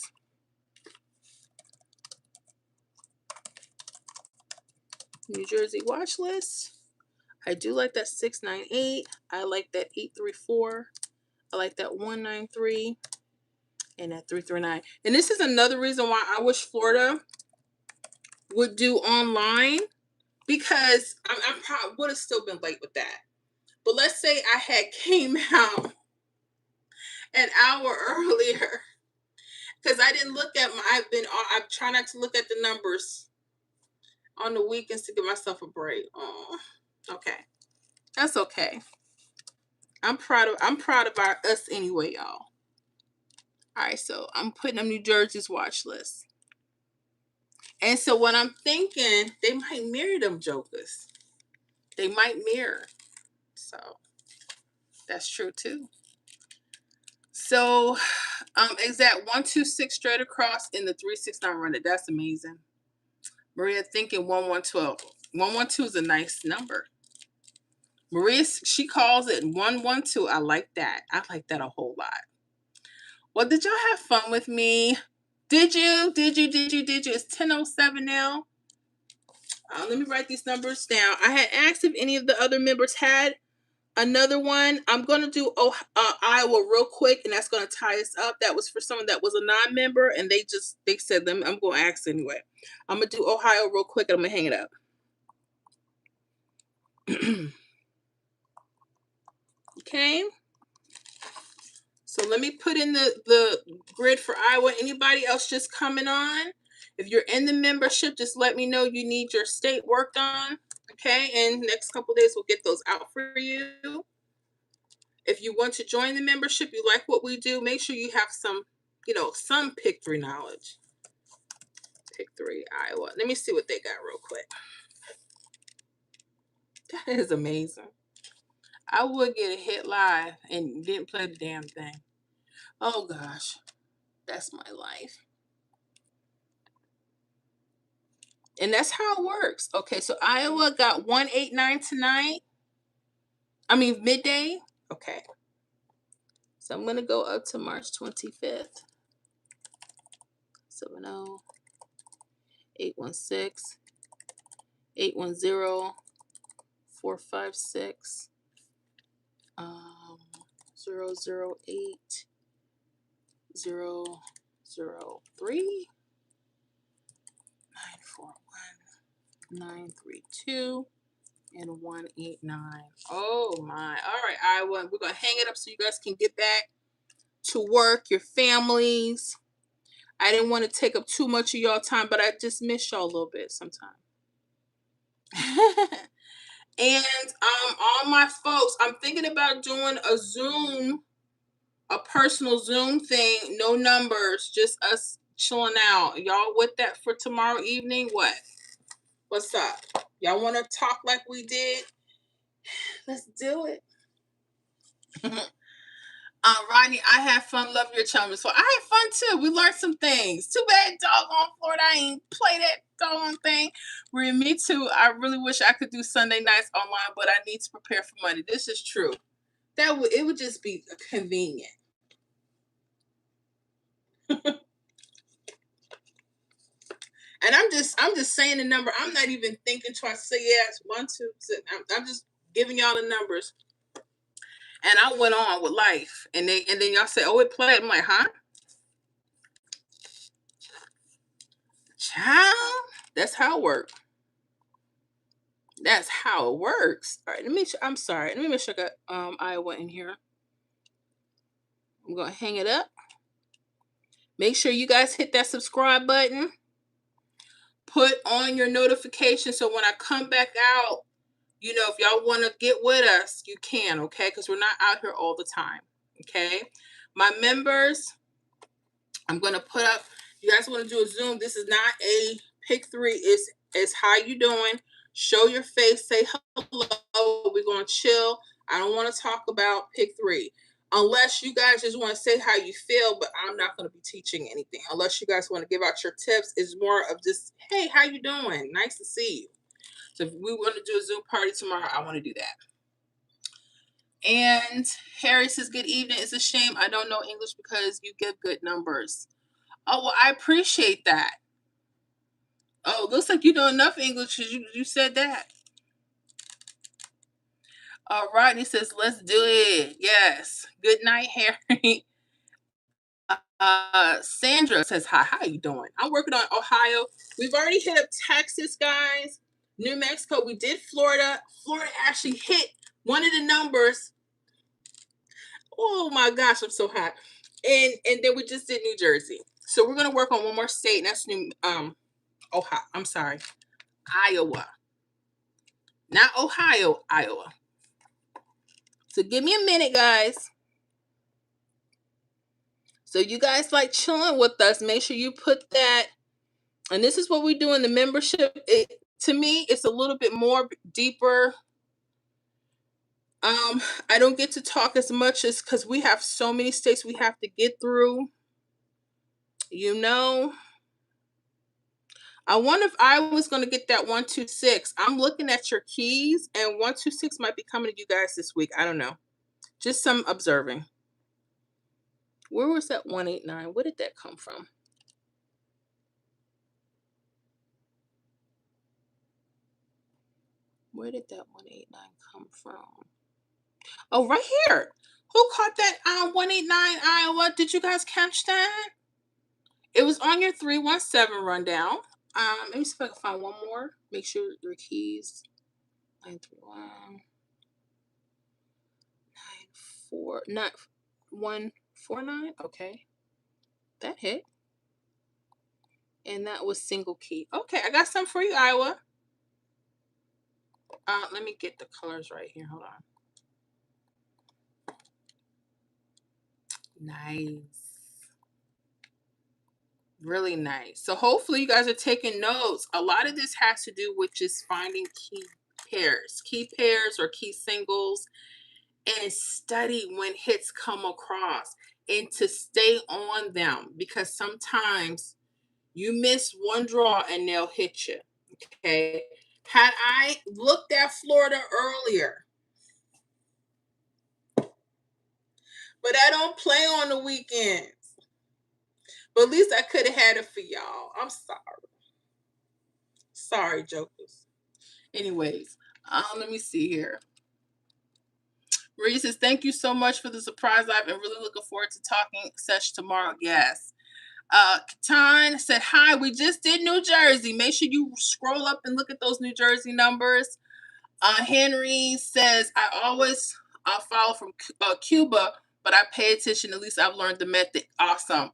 New Jersey watch list. I do like that 698. I like that 834. I like that 193 and that 339. And this is another reason why I wish Florida would do online, because I probably would have still been late with that. But let's say I had came out an hour earlier because I didn't look at my, I try not to look at the numbers on the weekends to give myself a break. Oh, okay. That's okay. I'm proud of us anyway, y'all. All right, so I'm putting them New Jersey's watch list. And so what I'm thinking, they might mirror them jokers. They might mirror. So that's true too. So exact 126 straight across in the 369 runner. That's amazing. Maria thinking 1112. 112 is a nice number. Maria, she calls it 112. I like that. I like that a whole lot. Well, did y'all have fun with me? Did you? It's 10:07 now. Let me write these numbers down. I had asked if any of the other members had another one. I'm going to do Iowa real quick, and that's going to tie us up. That was for someone that was a non-member, and they said them. I'm going to ask anyway. I'm going to do Ohio real quick, and I'm going to hang it up. Okay. So let me put in the grid for Iowa. Anybody else just coming on? If you're in the membership, just let me know you need your state worked on. Okay, and next couple days we'll get those out for you. If you want to join the membership, you like what we do, make sure you have some, some Pick 3 knowledge. Pick 3 Iowa. Let me see what they got real quick. That is amazing. I would get a hit live and didn't play the damn thing. Oh gosh, that's my life. And that's how it works. Okay, so Iowa got 189 tonight. I mean, midday. Okay. So I'm going to go up to March 25th. 70 816 810 456 008 003 932 and 189. Oh my. All right, Iowa. We're going to hang it up so you guys can get back to work, your families. I didn't want to take up too much of y'all time, but I just miss y'all a little bit sometimes. And all my folks, I'm thinking about doing a Zoom, a personal Zoom thing, no numbers, just us chilling out. Y'all with that for tomorrow evening? What? What's up? Y'all want to talk like we did? Let's do it. Rodney, I had fun. Love your chum. So I had fun too. We learned some things. Too bad, doggone Florida, I ain't play that doggone thing. Me too. I really wish I could do Sunday nights online, but I need to prepare for Monday. This is true. It would just be convenient. And I'm just saying the number. I'm not even thinking twice. Say yes, 1, 2, 6. I'm just giving y'all the numbers. And I went on with life. And then y'all say, oh, it played. I'm like, huh? Child, that's how it works. That's how it works. All right, I'm sorry. Let me make sure I got Iowa in here. I'm gonna hang it up. Make sure you guys hit that subscribe button. Put on your notifications so when I come back out, you know, if y'all want to get with us, you can, okay? Because we're not out here all the time, okay? My members, I'm going to put up, you guys want to do a Zoom. This is not a pick 3. It's how you doing. Show your face. Say hello. We're going to chill. I don't want to talk about pick 3. Unless you guys just want to say how you feel, but I'm not going to be teaching anything. Unless you guys want to give out your tips. It's more of just, hey, how you doing? Nice to see you. So if we want to do a Zoom party tomorrow, I want to do that. And Harry says, good evening. It's a shame I don't know English because you give good numbers. Oh, well, I appreciate that. Oh, looks like you know enough English because you said that. Rodney says, let's do it. Yes. Good night, Harry. Sandra says, hi, how you doing? I'm working on Ohio. We've already hit up Texas, guys. New Mexico. We did Florida. Florida actually hit one of the numbers. Oh my gosh, I'm so hot. And then we just did New Jersey. So we're gonna work on one more state, and that's Ohio. I'm sorry. Iowa. Not Ohio, Iowa. So give me a minute, guys. So you guys like chilling with us, make sure you put that. And this is what we do in the membership. To me, it's a little bit more deeper. I don't get to talk as much as because we have so many states we have to get through. You know, I wonder if I was going to get that 126. I'm looking at your keys, and 126 might be coming to you guys this week. I don't know. Just some observing. Where was that 189? Where did that come from? Where did that 189 come from? Oh, right here. Who caught that 189 Iowa? Did you guys catch that? It was on your 317 rundown. Let me see if I can find one more. Make sure your keys. 931 9149. Okay. That hit. And that was single key. Okay, I got some for you, Iowa. Let me get the colors right here. Hold on. Nice. Really nice. So hopefully you guys are taking notes. A lot of this has to do with just finding key pairs or key singles, and study when hits come across and to stay on them, because sometimes you miss one draw and they'll hit you. Okay. Had I looked at Florida earlier, but I don't play on the weekends. But at least I could have had it for y'all. I'm sorry. Sorry, jokers. Anyways, let me see here. Marie says, thank you so much for the surprise live and really looking forward to talking sesh tomorrow. Yes. Katan said, hi, we just did New Jersey. Make sure you scroll up and look at those New Jersey numbers. Henry says, I always follow from Cuba, but I pay attention. At least I've learned the method. Awesome.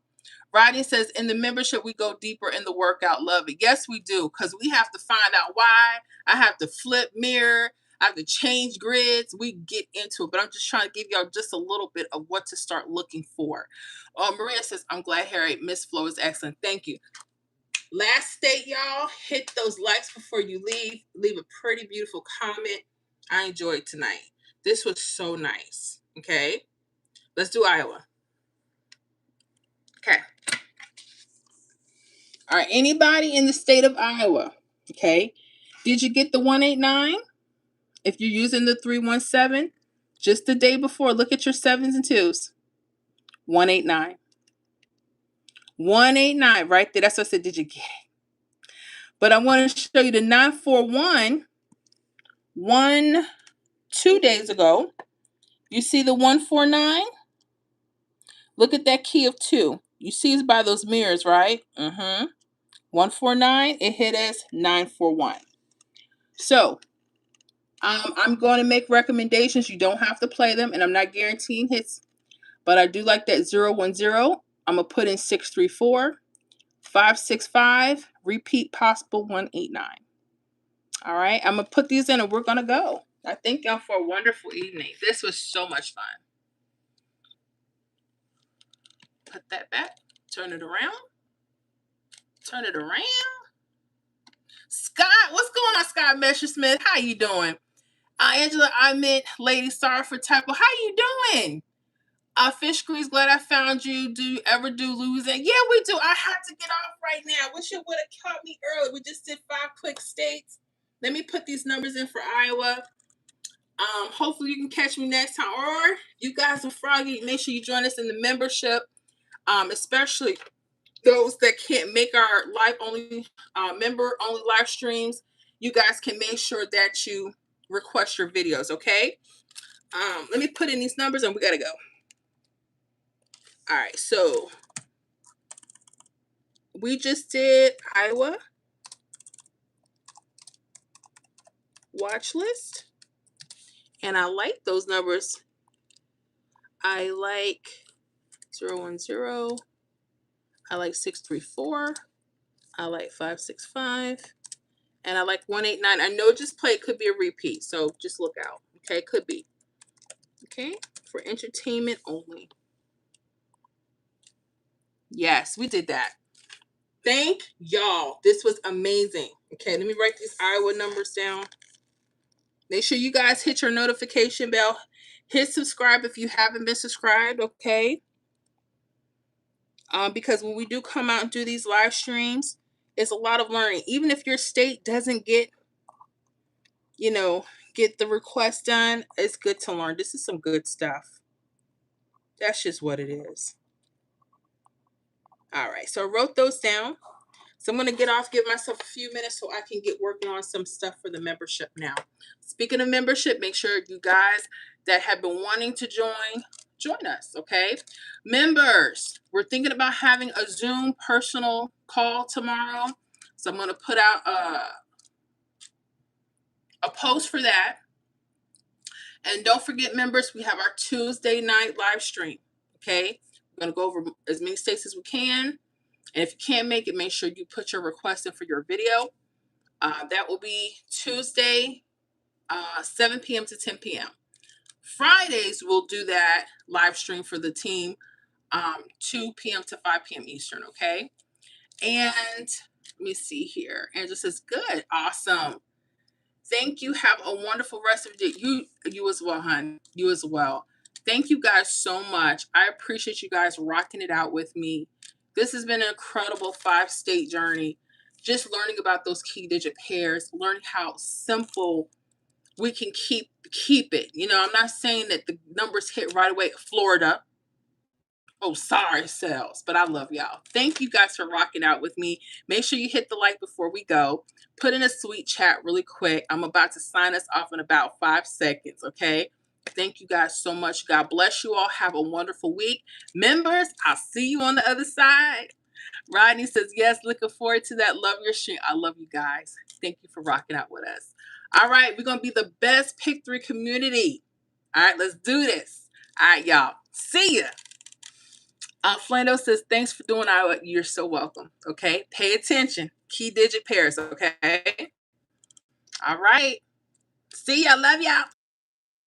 Rodney says, in the membership, we go deeper in the workout. Love it. Yes, we do, because we have to find out why. I have to flip mirror. I have to change grids. We get into it, but I'm just trying to give y'all just a little bit of what to start looking for. Maria says, I'm glad, Harry. Miss Flo is excellent. Thank you. Last state, y'all. Hit those likes before you leave. Leave a pretty, beautiful comment. I enjoyed tonight. This was so nice. Okay. Let's do Iowa. Okay. All right. Anybody in the state of Iowa? Okay. Did you get the 189? If you're using the 317, just the day before, look at your 7s and 2s. 189. 189 right there. That's what I said. Did you get it? But I want to show you the 941 2 days ago. You see the 149? Look at that key of 2. You see it's by those mirrors, right? 149, it hit as 941. So I'm going to make recommendations. You don't have to play them, and I'm not guaranteeing hits, but I do like that 010. I'm going to put in 634, 565, repeat possible 189. All right, I'm going to put these in and we're going to go. I thank y'all for a wonderful evening. This was so much fun. Put that back. Turn it around. Turn it around. Scott, what's going on, Scott Messersmith? How you doing? Angela, I meant Lady, sorry for typo. How you doing? Fish Grease, glad I found you. Do you ever do Louisiana? Yeah, we do. I have to get off right now. Wish you would have caught me early. We just did 5 quick states. Let me put these numbers in for Iowa. Hopefully you can catch me next time. Or you guys are froggy. Make sure you join us in the membership. Especially those that can't make our live only member only live streams. You guys can make sure that you request your videos, okay? Let me put in these numbers and we gotta go. All right, so we just did Iowa watch list, and I like those numbers. I like 010. I like 634. I like 565, and I like 189. I know just play could be a repeat, so just look out. Okay, could be. Okay, for entertainment only. Yes, we did that. Thank y'all. This was amazing. Okay, let me write these Iowa numbers down. Make sure you guys hit your notification bell. Hit subscribe if you haven't been subscribed, okay? Because when we do come out and do these live streams, it's a lot of learning. Even if your state doesn't get the request done, it's good to learn. This is some good stuff. That's just what it is. All right, so I wrote those down. So I'm going to get off, give myself a few minutes so I can get working on some stuff for the membership now. Speaking of membership, make sure you guys that have been wanting to join us, okay? Members, we're thinking about having a Zoom personal call tomorrow. So I'm going to put out a post for that. And don't forget, members, we have our Tuesday night live stream, okay? We're going to go over as many states as we can. And if you can't make it, make sure you put your request in for your video. That will be Tuesday, 7 p.m. to 10 p.m. Fridays, we'll do that live stream for the team, 2 p.m. to 5 p.m. Eastern, okay? And let me see here. Angela says, good, awesome. Thank you. Have a wonderful rest of the day. You as well, hon. You as well. Thank you guys so much. I appreciate you guys rocking it out with me. This has been an incredible 5-state journey. Just learning about those key digit pairs, learning how simple we can keep it. I'm not saying that the numbers hit right away. Florida. Oh, sorry, sales, but I love y'all. Thank you guys for rocking out with me. Make sure you hit the like before we go. Put in a sweet chat really quick. I'm about to sign us off in about 5 seconds, okay? Thank you guys so much. God bless you all. Have a wonderful week. Members, I'll see you on the other side. Rodney says, yes, looking forward to that. Love your stream. I love you guys. Thank you for rocking out with us. All right, we're going to be the best Pick 3 community. All right, let's do this. All right, y'all. See ya. Flando says, thanks for doing our. You're so welcome. Okay, pay attention. Key digit pairs. Okay. All right. See ya. Love y'all.